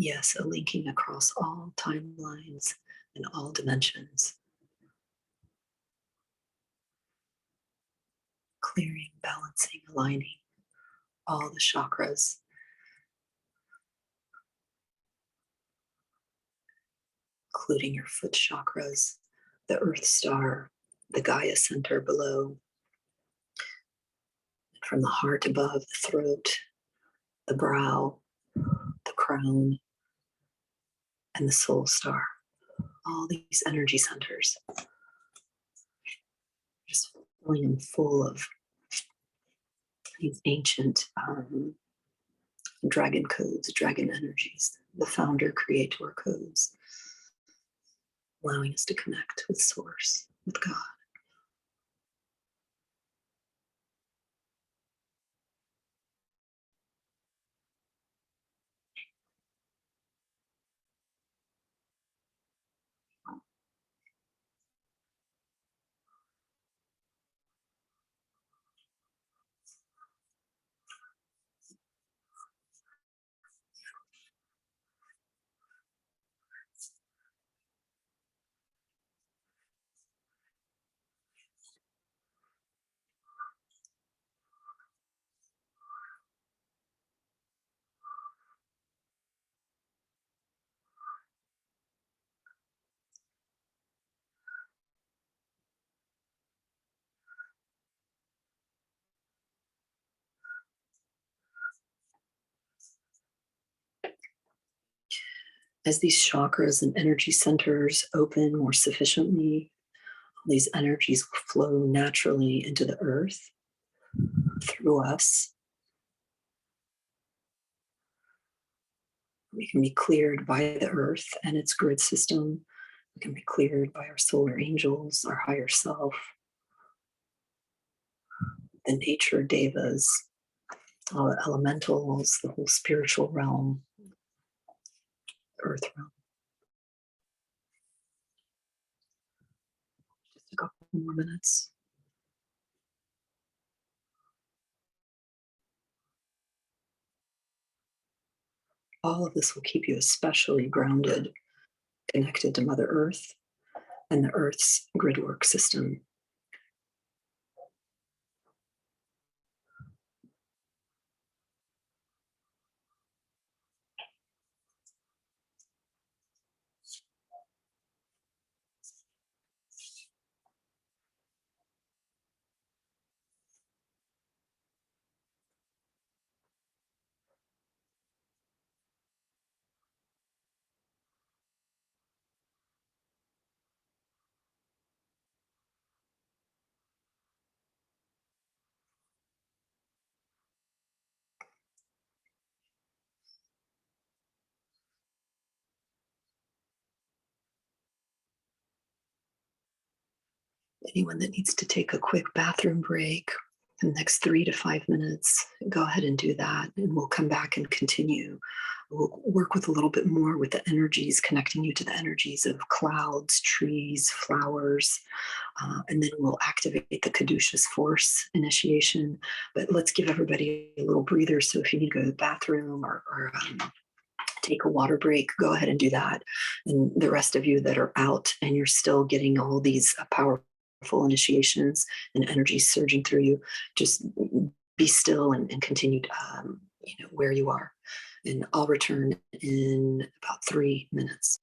Yes, a linking across all timelines and all dimensions. Clearing, balancing, aligning all the chakras, including your foot chakras, the earth star, the Gaia center below, from the heart above, the throat, the brow, the crown, and the soul star. All these energy centers, just filling them full of these ancient dragon codes, dragon energies, the founder creator codes, allowing us to connect with Source, with God. As these chakras and energy centers open more sufficiently, these energies flow naturally into the earth through us. We can be cleared by the earth and its grid system. We can be cleared by our solar angels, our higher self, the nature devas, all the elementals, the whole spiritual realm, earth realm. Just a couple more minutes. All of this will keep you especially grounded, connected to Mother Earth and the Earth's gridwork system. Anyone that needs to take a quick bathroom break The next 3 to 5 minutes, go ahead and do that, and we'll come back and continue. We'll work with a little bit more with the energies, connecting you to the energies of clouds, trees, flowers, and then we'll activate the Caduceus force initiation. But let's give everybody a little breather. So if you need to go to the bathroom or take a water break, go ahead and do that. And the rest of you that are out and you're still getting all these powerful initiations and energy surging through you, just be still and continue to, where you are. And I'll return in about 3 minutes.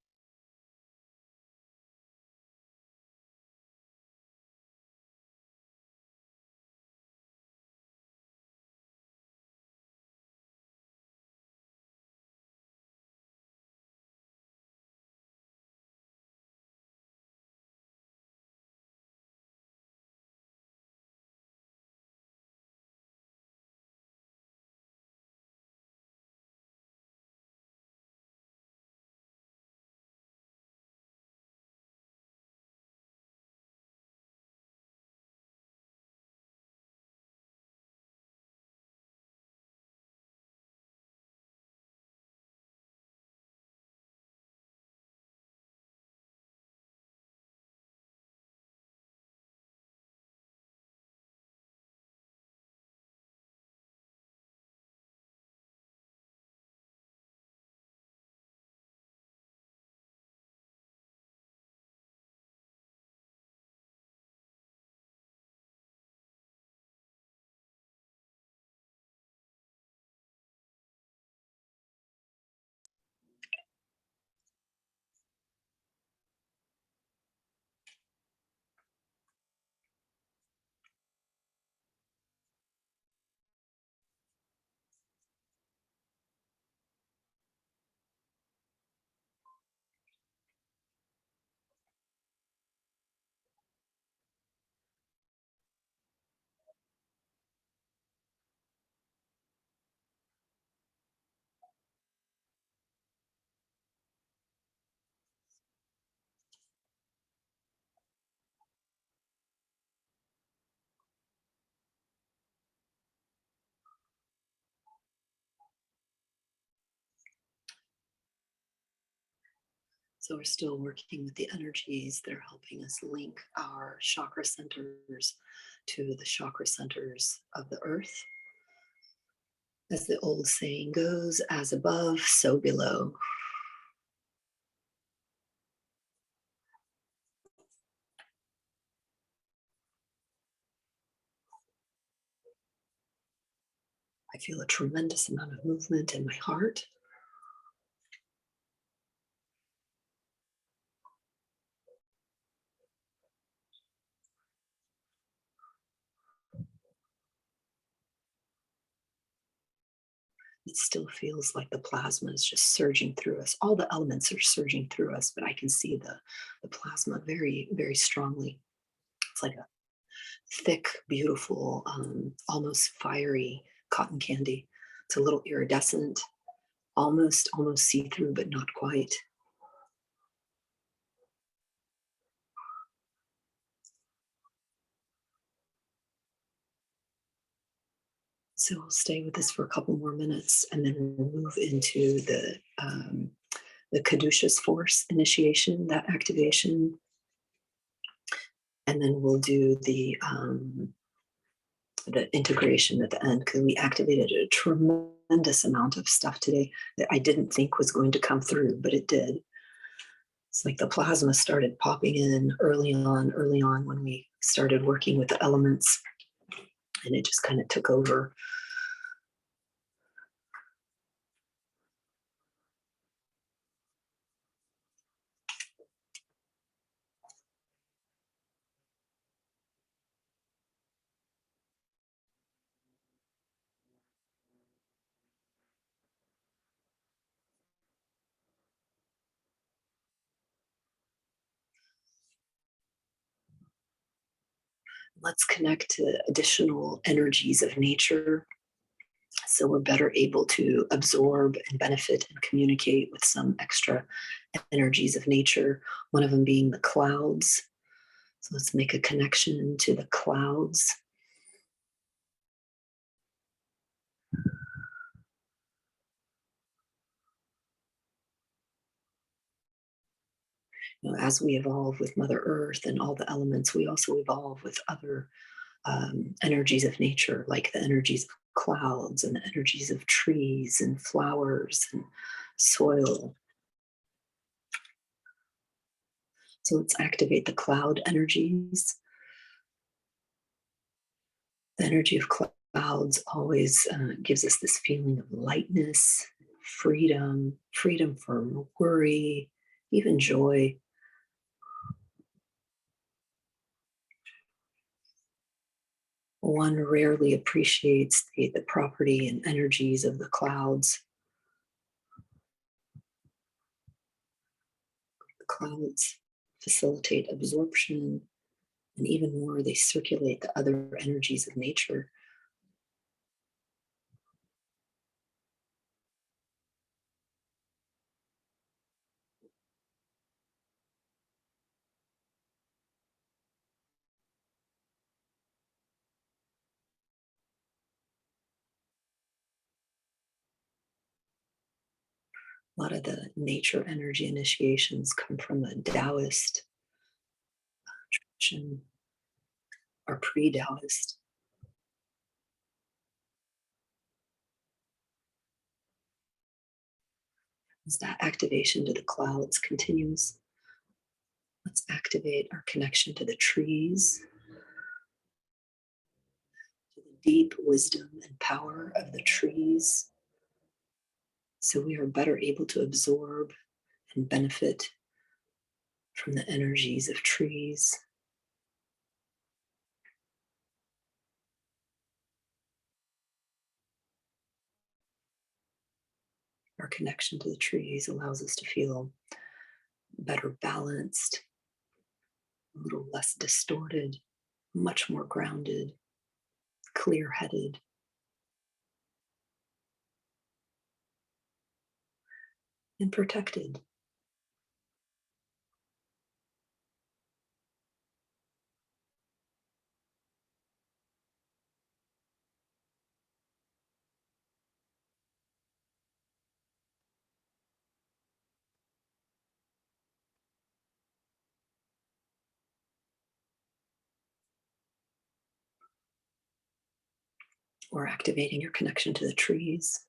So we're still working with the energies that are helping us link our chakra centers to the chakra centers of the earth. As the old saying goes, as above, so below. I feel a tremendous amount of movement in my heart. It still feels like the plasma is just surging through us. All the elements are surging through us, but I can see the plasma very, very strongly. It's like a thick, beautiful, almost fiery cotton candy. It's a little iridescent, almost see-through, but not quite. So we'll stay with this for a couple more minutes, and then we'll move into the Caduceus force initiation, that activation, and then we'll do the integration at the end, because we activated a tremendous amount of stuff today that I didn't think was going to come through, but it did. It's like the plasma started popping in early on when we started working with the elements, and it just kind of took over. Let's connect to additional energies of nature so we're better able to absorb and benefit and communicate with some extra energies of nature, one of them being the clouds. So let's make a connection to the clouds. As we evolve with Mother Earth and all the elements, we also evolve with other energies of nature, like the energies of clouds and the energies of trees and flowers and soil. So let's activate the cloud energies. The energy of clouds always gives us this feeling of lightness, freedom, freedom from worry, even joy. One rarely appreciates the property and energies of the clouds. The clouds facilitate absorption, and even more, they circulate the other energies of nature. A lot of the nature energy initiations come from a Taoist tradition or pre-Taoist. As that activation to the clouds continues, let's activate our connection to the trees, to the deep wisdom and power of the trees, so we are better able to absorb and benefit from the energies of trees. Our connection to the trees allows us to feel better balanced, a little less distorted, much more grounded, clear headed, and protected. Or activating your connection to the trees.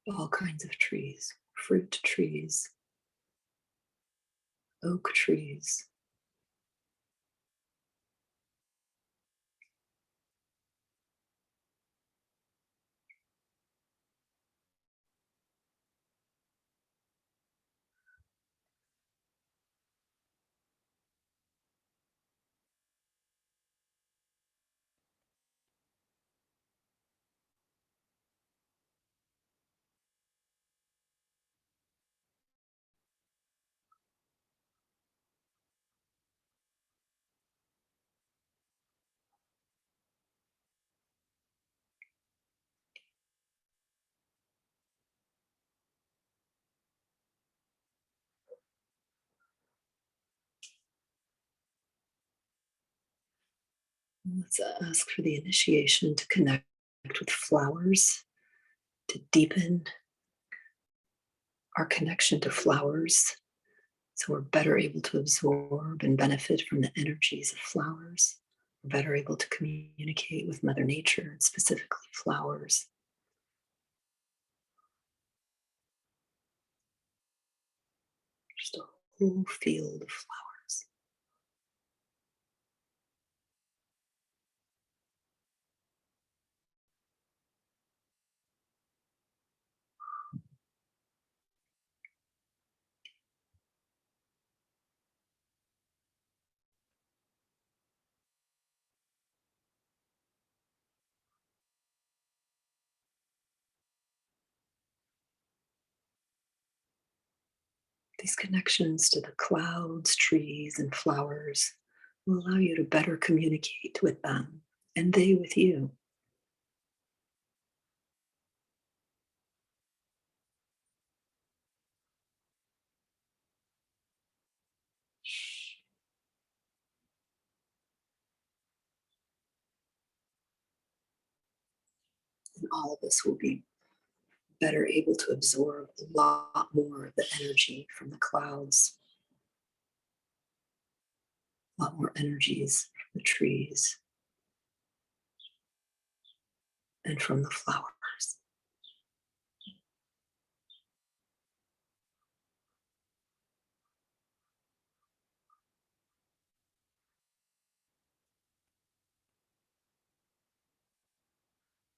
All kinds of trees, fruit trees, oak trees, let's ask for the initiation to connect with flowers, to deepen our connection to flowers so we're better able to absorb and benefit from the energies of flowers. We're better able to communicate with Mother Nature and specifically flowers. Just a whole field of flowers. These connections to the clouds, trees, and flowers will allow you to better communicate with them and they with you. And all of us will be better able to absorb a lot more of the energy from the clouds, a lot more energies from the trees and from the flowers.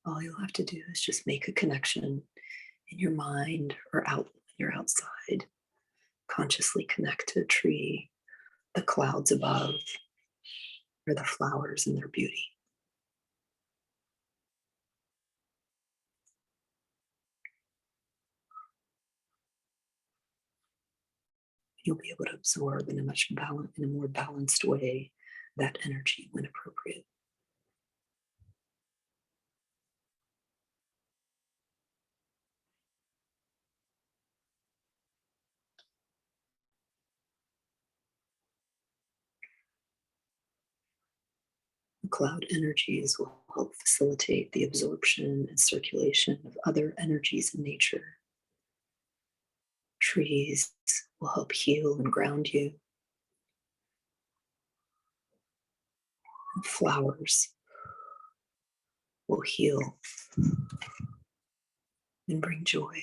All you'll have to do is just make a connection in your mind or out when you're outside. Consciously connect to a tree, the clouds above, or the flowers and their beauty. You'll be able to absorb in a more balanced way that energy when appropriate. The cloud energies will help facilitate the absorption and circulation of other energies in nature. Trees will help heal and ground you. And flowers will heal and bring joy.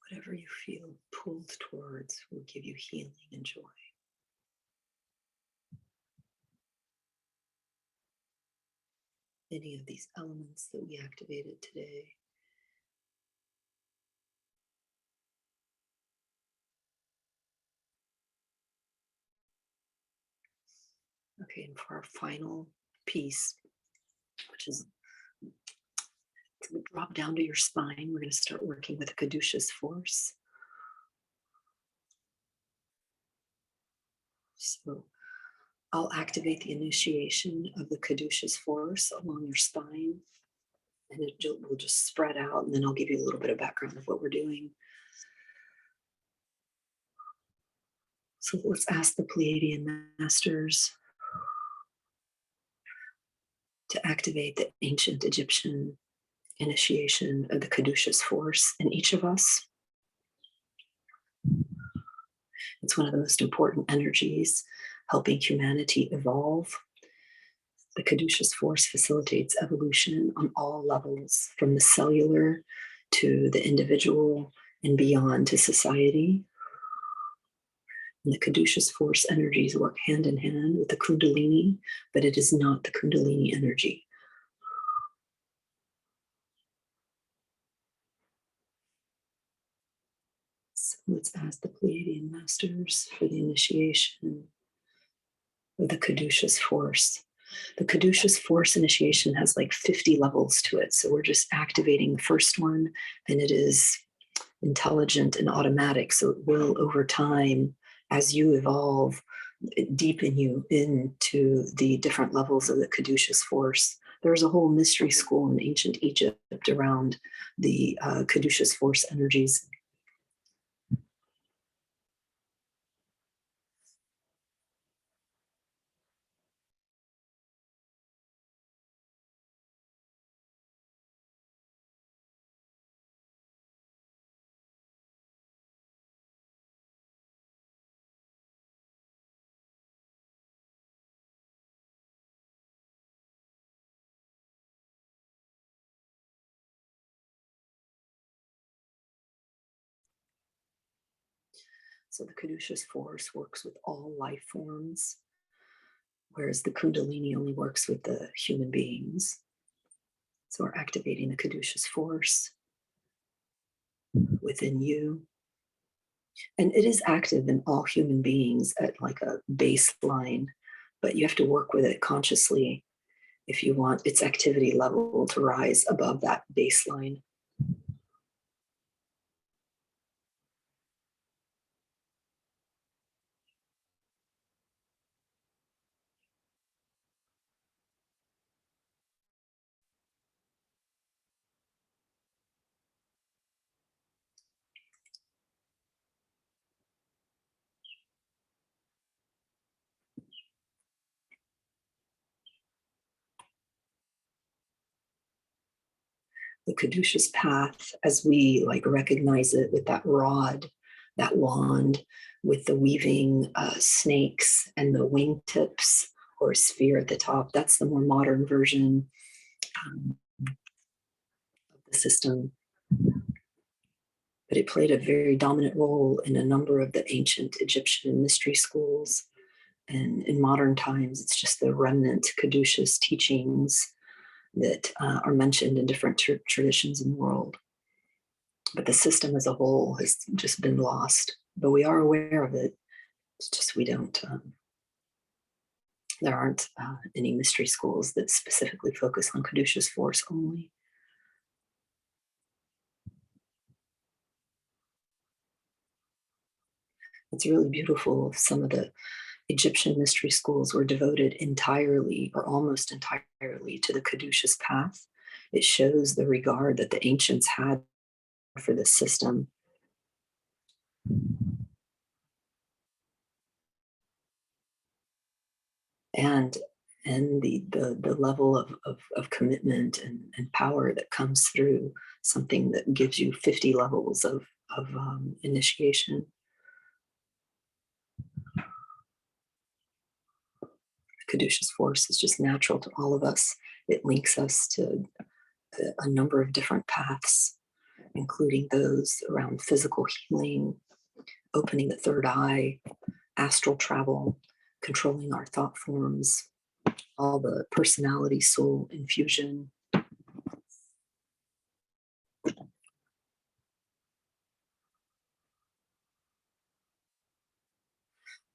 Whatever you feel pulled towards will give you healing and joy. Any of these elements that we activated today. Okay, and for our final piece, which is to drop down to your spine, we're going to start working with the Caduceus force. So I'll activate the initiation of the Caduceus force along your spine, and it will just spread out, and then I'll give you a little bit of background of what we're doing. So let's ask the Pleiadian masters to activate the ancient Egyptian initiation of the Caduceus force in each of us. It's one of the most important energies helping humanity evolve. The Caduceus force facilitates evolution on all levels, from the cellular to the individual and beyond to society. And the Caduceus force energies work hand in hand with the Kundalini, but it is not the Kundalini energy. So let's ask the Pleiadian masters for the initiation of the Caduceus force. The Caduceus force initiation has like 50 levels to it. So we're just activating the first one, and it is intelligent and automatic. So it will, over time, as you evolve, deepen you into the different levels of the Caduceus force. There's a whole mystery school in ancient Egypt around the Caduceus force energies. So the Caduceus force works with all life forms, whereas the Kundalini only works with the human beings. So we're activating the Caduceus force within you. And it is active in all human beings at like a baseline, but you have to work with it consciously if you want its activity level to rise above that baseline. The Caduceus path, as we like recognize it with that rod, that wand, with the weaving snakes and the wingtips or a sphere at the top. That's the more modern version of the system. But it played a very dominant role in a number of the ancient Egyptian mystery schools. And in modern times, it's just the remnant Caduceus teachings that are mentioned in different traditions in the world. But the system as a whole has just been lost. But we are aware of it. It's just we don't, there aren't any mystery schools that specifically focus on Caduceus force only. It's really beautiful. Some of the Egyptian mystery schools were devoted entirely or almost entirely to the Caduceus path. It shows the regard that the ancients had for this system. And the level of commitment and power that comes through something that gives you 50 levels of initiation. Caduceus force is just natural to all of us. It links us to a number of different paths, including those around physical healing, opening the third eye, astral travel, controlling our thought forms, all the personality soul infusion.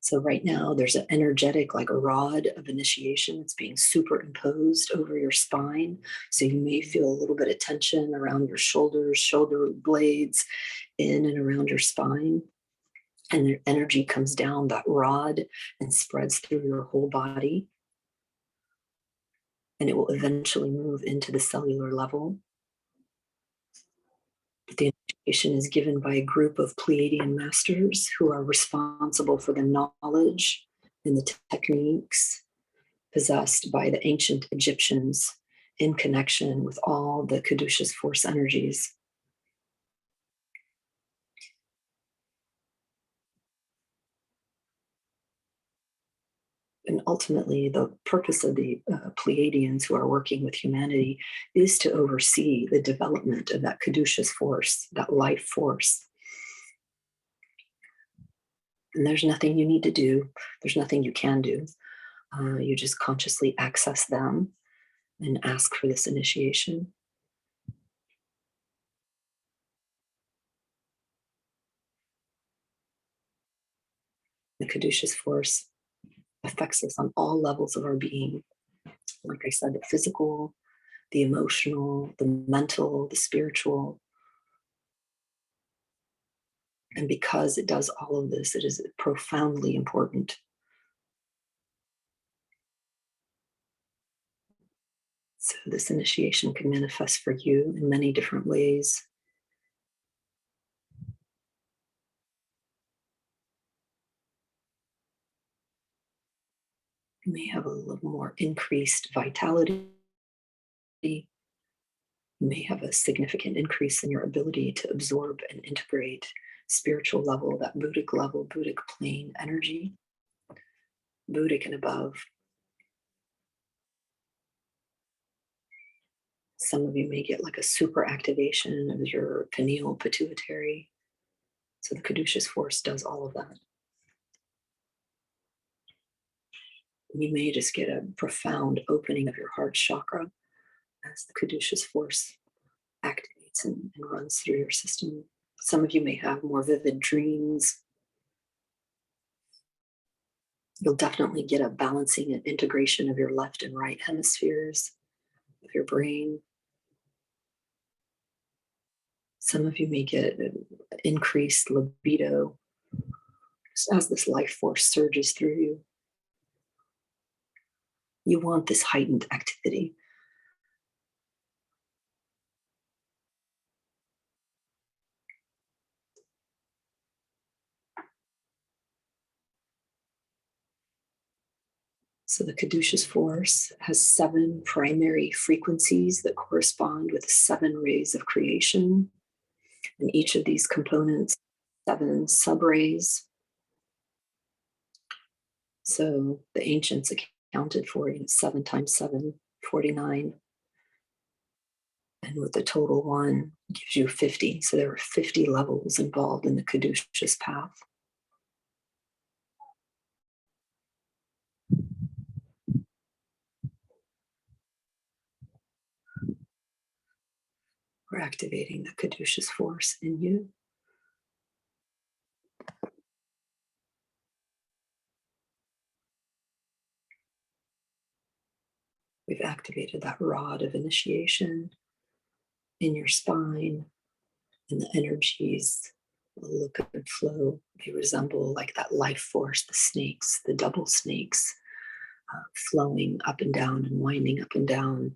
So right now there's an energetic, like a rod of initiation that's being superimposed over your spine. So you may feel a little bit of tension around your shoulders, shoulder blades, in and around your spine. And the energy comes down that rod and spreads through your whole body. And it will eventually move into the cellular level. The initiation is given by a group of Pleiadian masters who are responsible for the knowledge and the techniques possessed by the ancient Egyptians in connection with all the Caduceus force energies. And ultimately, the purpose of the Pleiadians who are working with humanity is to oversee the development of that Caduceus force, that life force. And there's nothing you need to do. There's nothing you can do. You just consciously access them and ask for this initiation. The Caduceus force affects us on all levels of our being. Like I said, the physical, the emotional, the mental, the spiritual. And because it does all of this, it is profoundly important. So this initiation can manifest for you in many different ways. You may have a little more increased vitality. You may have a significant increase in your ability to absorb and integrate spiritual level, that Buddhic level, Buddhic plane energy, Buddhic and above. Some of you may get like a super activation of your pineal pituitary. So the Caduceus force does all of that. You may just get a profound opening of your heart chakra as the Caduceus force activates and runs through your system. Some of you may have more vivid dreams. You'll definitely get a balancing and integration of your left and right hemispheres of your brain. Some of you may get increased libido as this life force surges through you. You want this heightened activity. So the Caduceus force has 7 primary frequencies that correspond with 7 rays of creation. And each of these components, 7 subrays. So the ancients accounted for 7 times 7, 49. And with the total 1 gives you 50. So there are 50 levels involved in the Caduceus path. We're activating the Caduceus force in you. We've activated that rod of initiation in your spine, and the energies will look and flow. They resemble like that life force, the snakes, the double snakes, flowing up and down and winding up and down.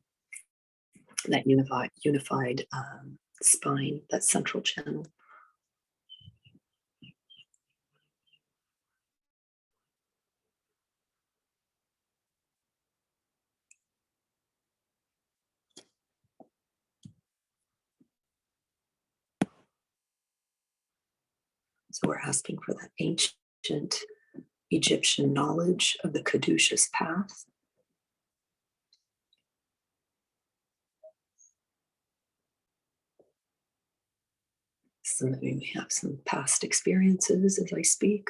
That unified spine, that central channel. So we're asking for that ancient Egyptian knowledge of the Caduceus path. Some of you may have some past experiences as I speak.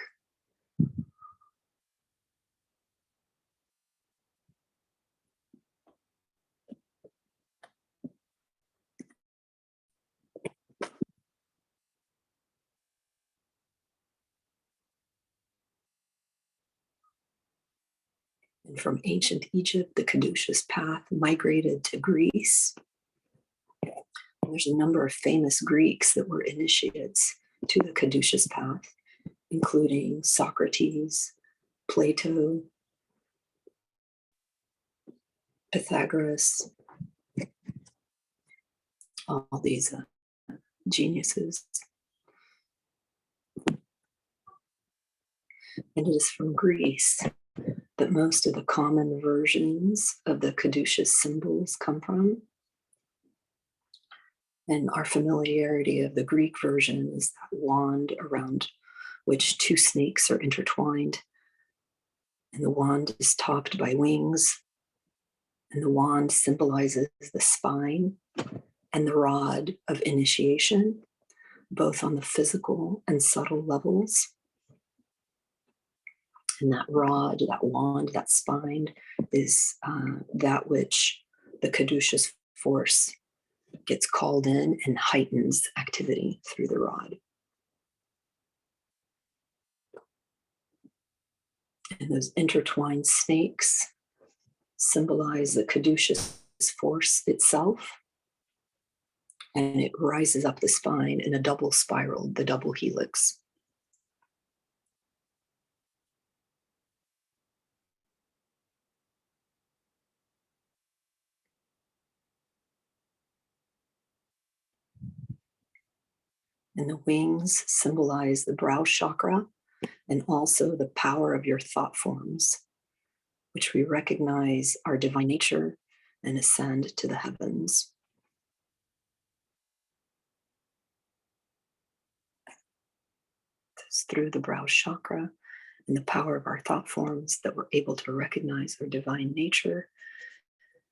And from ancient Egypt, the Caduceus path migrated to Greece. And there's a number of famous Greeks that were initiates to the Caduceus path, including Socrates, Plato, Pythagoras, all these geniuses. And it is from Greece that most of the common versions of the Caduceus symbols come from. And our familiarity of the Greek version is that wand around which 2 snakes are intertwined. And the wand is topped by wings. And the wand symbolizes the spine and the rod of initiation, both on the physical and subtle levels. And that rod, that wand, that spine is that which the Caduceus force gets called in and heightens activity through the rod. And those intertwined snakes symbolize the Caduceus force itself. And it rises up the spine in a double spiral, the double helix. And the wings symbolize the brow chakra and also the power of your thought forms, which we recognize our divine nature and ascend to the heavens. It's through the brow chakra and the power of our thought forms that we're able to recognize our divine nature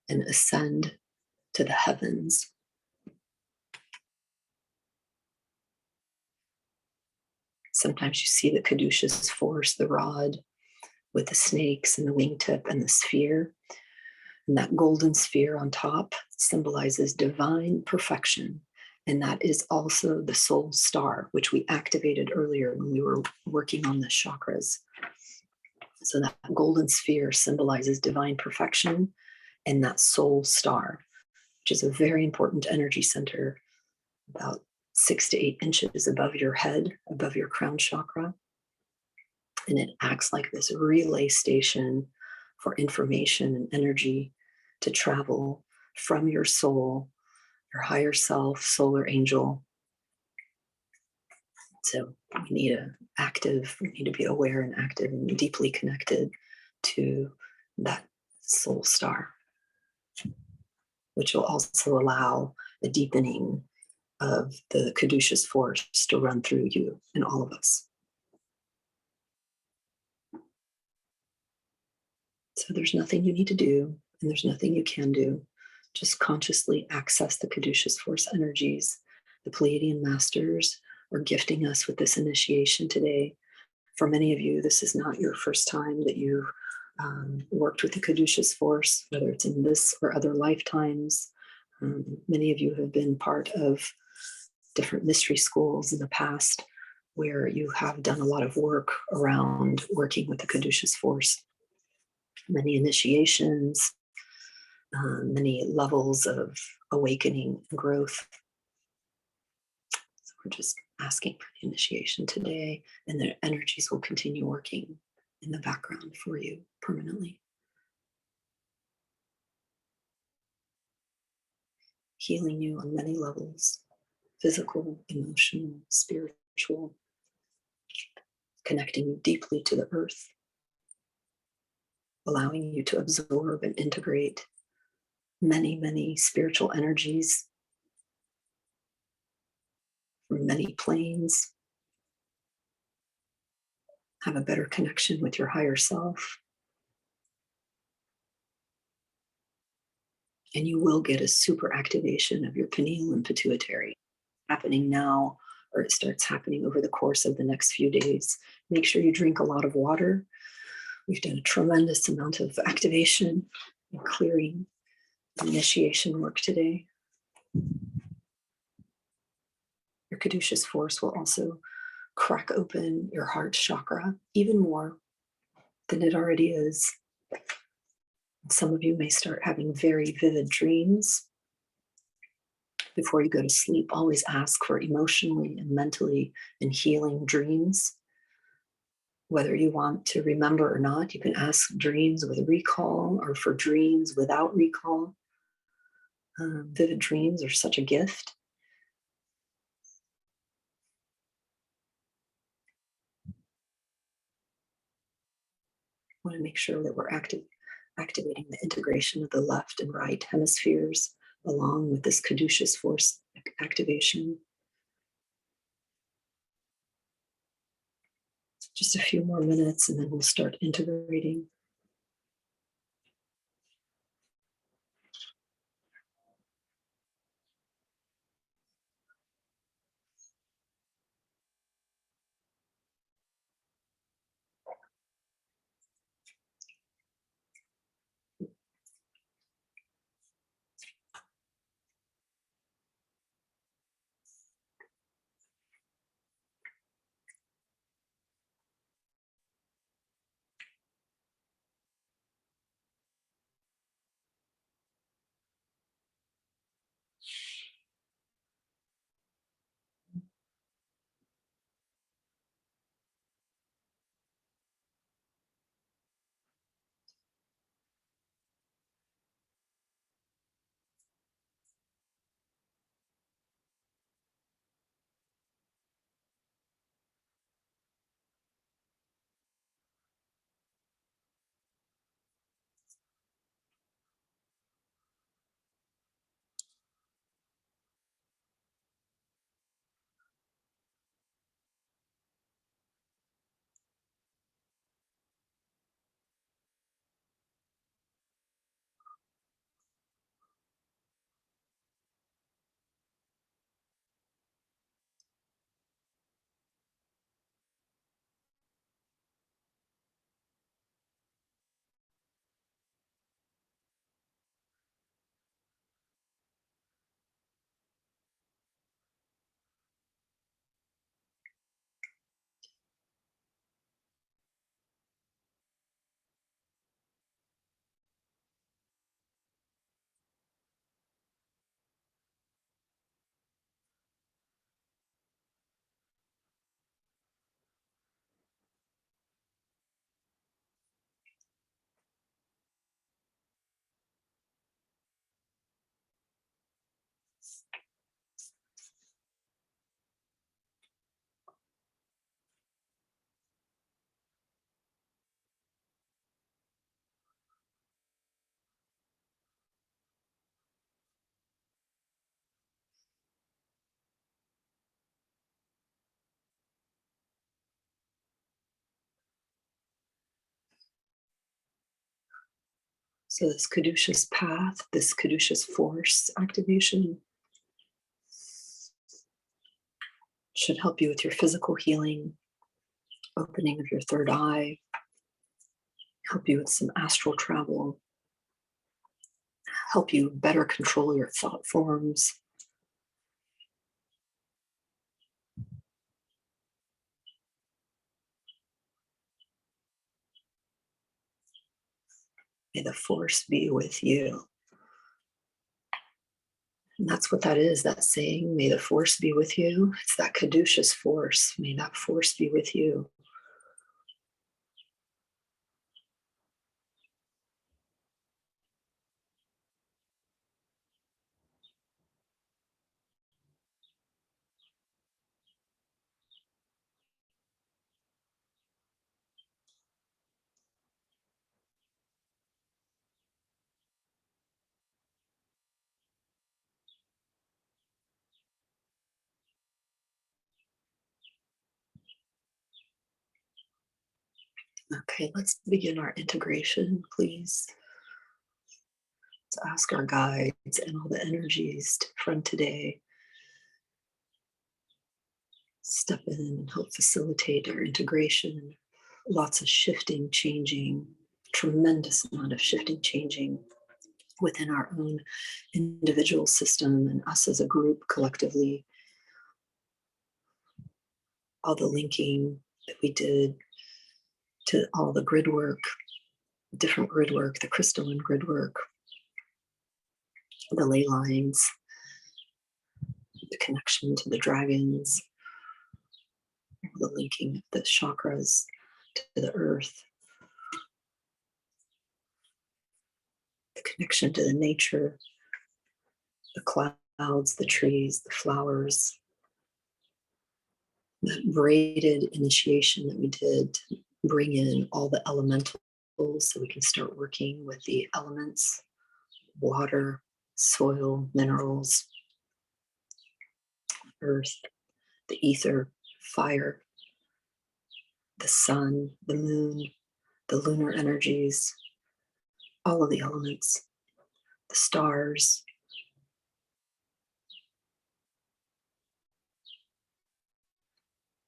and ascend to the heavens. Sometimes you see the Caduceus force, the rod with the snakes and the wingtip and the sphere. And that golden sphere on top symbolizes divine perfection. And that is also the soul star, which we activated earlier when we were working on the chakras. So that golden sphere symbolizes divine perfection, and that soul star, which is a very important energy center, about 6 to 8 inches above your head, above your crown chakra. And it acts like this relay station for information and energy to travel from your soul, your higher self, solar angel. So we need to be aware and active and deeply connected to that soul star, which will also allow a deepening of the Caduceus force to run through you and all of us. So there's nothing you need to do, and there's nothing you can do. Just consciously access the Caduceus force energies. The Pleiadian masters are gifting us with this initiation today. For many of you, this is not your first time that you've worked with the Caduceus force, whether it's in this or other lifetimes. Many of you have been part of different mystery schools in the past where you have done a lot of work around working with the Caduceus force. Many initiations, many levels of awakening and growth. So we're just asking for the initiation today, and the energies will continue working in the background for you permanently. Healing you on many levels: physical, emotional, spiritual, connecting you deeply to the earth, allowing you to absorb and integrate many, many spiritual energies from many planes, have a better connection with your higher self. And you will get a super activation of your pineal and pituitary happening now, or it starts happening over the course of the next few days. Make sure you drink a lot of water. We've done a tremendous amount of activation and clearing initiation work today. Your Caduceus force will also crack open your heart chakra even more than it already is. Some of you may start having very vivid dreams. Before you go to sleep, always ask for emotionally and mentally and healing dreams. Whether you want to remember or not, you can ask dreams with recall or for dreams without recall. Vivid dreams are such a gift. I want to make sure that we're activating the integration of the left and right hemispheres along with this Caduceus force activation. Just a few more minutes and then we'll start integrating. So this Caduceus path, this Caduceus force activation should help you with your physical healing, opening of your third eye, help you with some astral travel, help you better control your thought forms. May the force be with you. And that's what that is, that saying, may the force be with you. It's that Caduceus force. May that force be with you. Okay, let's begin our integration, please. Let's ask our guides and all the energies from today step in and help facilitate our integration. Lots of shifting, changing, tremendous amount of shifting, changing within our own individual system and us as a group collectively. All the linking that we did to all the grid work, different grid work, the crystalline grid work, the ley lines, the connection to the dragons, the linking of the chakras to the earth, the connection to the nature, the clouds, the trees, the flowers, that braided initiation that we did to bring in all the elementals so we can start working with the elements, water, soil, minerals, earth, the ether, fire, the sun, the moon, the lunar energies, all of the elements, the stars.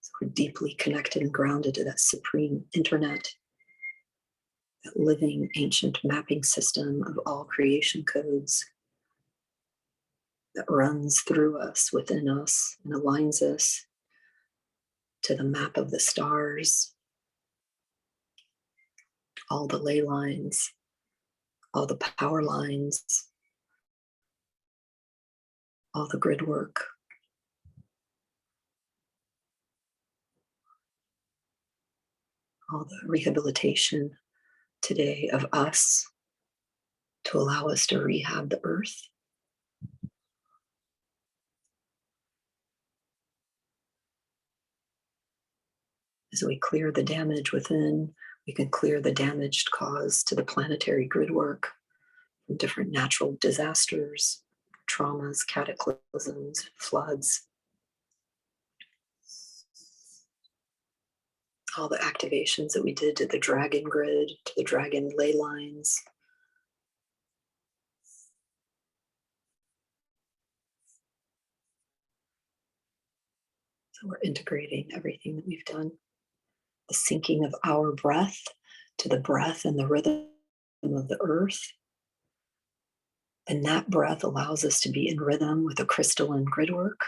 So we're deeply connected and grounded to that supreme internet, that living ancient mapping system of all creation codes that runs through us, within us, and aligns us to the map of the stars, all the ley lines, all the power lines, all the grid work, all the rehabilitation today of us to allow us to rehab the earth. As we clear the damage within, we can clear the damage caused to the planetary grid work from different natural disasters, traumas, cataclysms, floods, all the activations that we did to the dragon grid, to the dragon ley lines. So we're integrating everything that we've done. The syncing of our breath to the breath and the rhythm of the earth. And that breath allows us to be in rhythm with the crystalline grid work.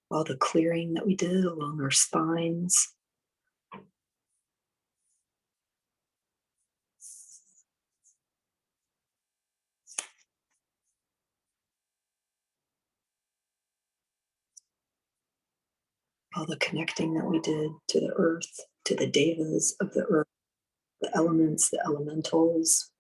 All the clearing that we did along our spines. All the connecting that we did to the earth, to the devas of the earth, the elements, the elementals,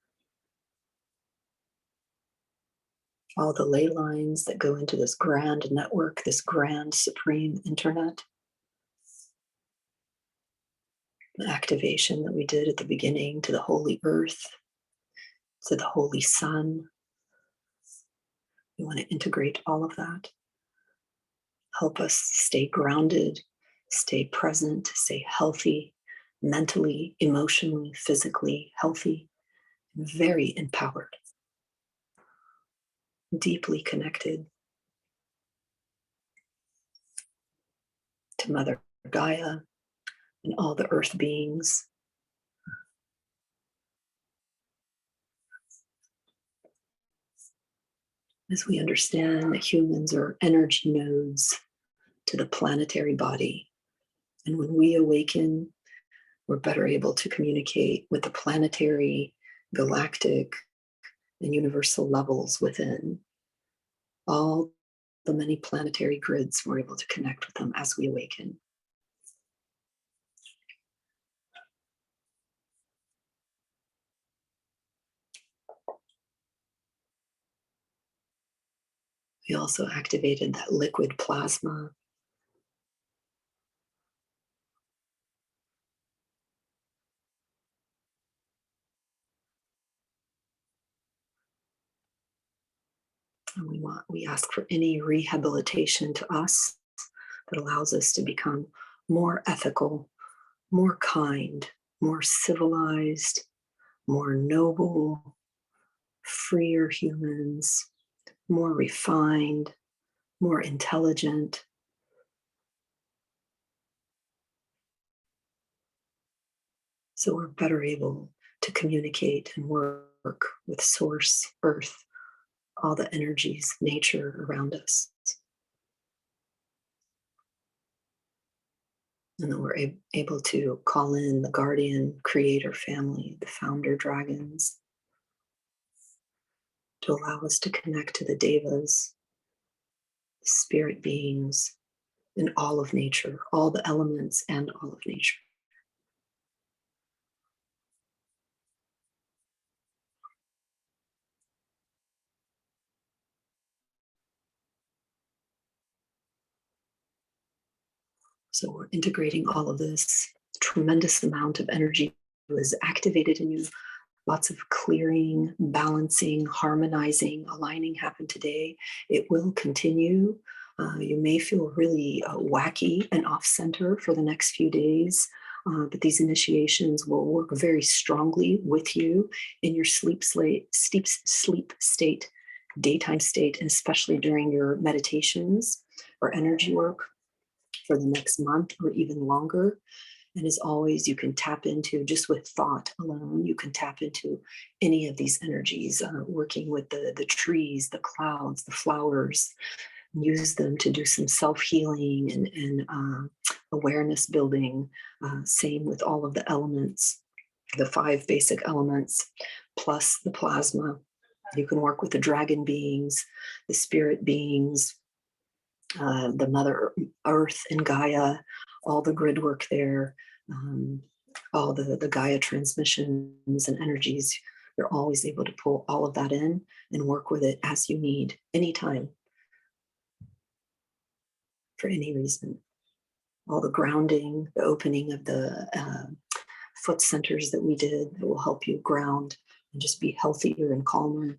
all the ley lines that go into this grand network, this grand supreme internet. The activation that we did at the beginning to the holy earth, to the holy sun. We want to integrate all of that. Help us stay grounded, stay present, stay healthy, mentally, emotionally, physically healthy, and very empowered, deeply connected to Mother Gaia and all the earth beings. As we understand that humans are energy nodes to the planetary body, and when we awaken, we're better able to communicate with the planetary, galactic, and universal levels within. All the many planetary grids, we're able to connect with them as we awaken. We also activated that liquid plasma. And we ask for any rehabilitation to us that allows us to become more ethical, more kind, more civilized, more noble, freer humans, more refined, more intelligent. So we're better able to communicate and work with Source, Earth, all the energies, nature around us. And then we're able to call in the guardian, creator family, the founder dragons, to allow us to connect to the devas, the spirit beings, and all of nature, all the elements and all of nature. So we're integrating all of this. Tremendous amount of energy was activated in you. Lots of clearing, balancing, harmonizing, aligning happened today. It will continue. You may feel really wacky and off center for the next few days, but these initiations will work very strongly with you in your sleep state, daytime state, and especially during your meditations or energy work for the next month or even longer. And as always, you can tap into, just with thought alone, you can tap into any of these energies, working with the trees, the clouds, the flowers, use them to do some self-healing and awareness building. Same with all of the elements, the 5 basic elements, plus the plasma. You can work with the dragon beings, the spirit beings, the Mother Earth and Gaia, all the grid work there, all the Gaia transmissions and energies. You're always able to pull all of that in and work with it as you need, anytime, for any reason. All the grounding, the opening of the foot centers that we did that will help you ground and just be healthier and calmer.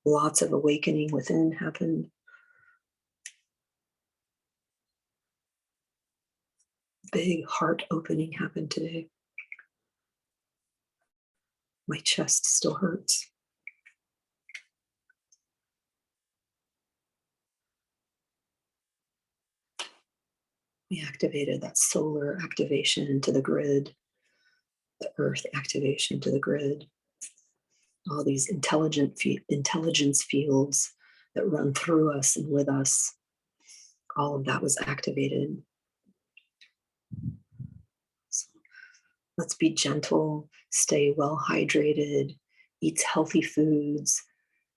Lots of awakening within happened. Big heart opening happened today. My chest still hurts. We activated that solar activation to the grid, the earth activation to the grid, all these intelligence fields that run through us and with us. All of that was activated. So let's be gentle, stay well hydrated, eat healthy foods,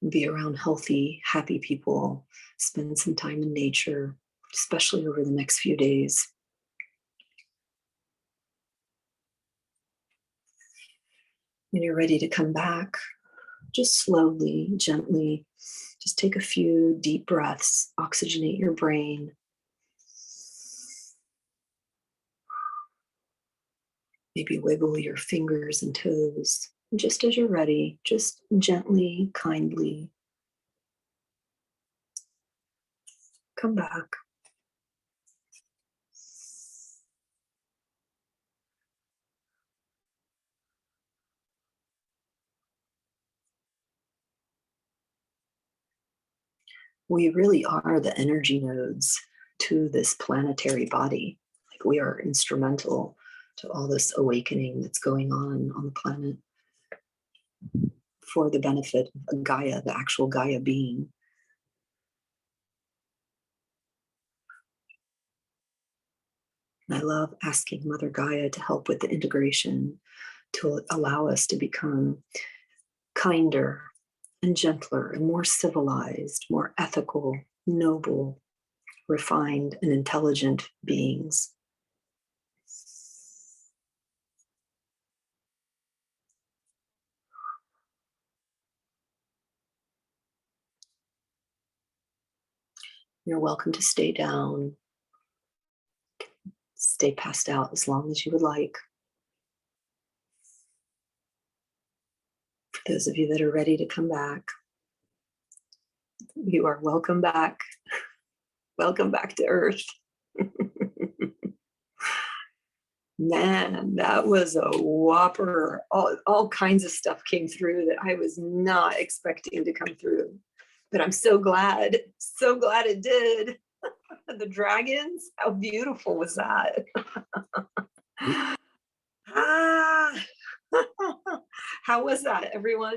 be around healthy, happy people, spend some time in nature, especially over the next few days. When you're ready to come back, just slowly, gently, just take a few deep breaths, oxygenate your brain. Maybe wiggle your fingers and toes. Just as you're ready, just gently, kindly come back. We really are the energy nodes to this planetary body. Like we are instrumental to all this awakening that's going on the planet for the benefit of Gaia, the actual Gaia being. And I love asking Mother Gaia to help with the integration, to allow us to become kinder and gentler and more civilized, more ethical, noble, refined, and intelligent beings. You're welcome to stay down, stay passed out as long as you would like. For those of you that are ready to come back, you are welcome back. Welcome back to Earth. Man, that was a whopper. All kinds of stuff came through that I was not expecting to come through. But I'm so glad it did. The dragons, how beautiful was that? Ah. How was that, everyone?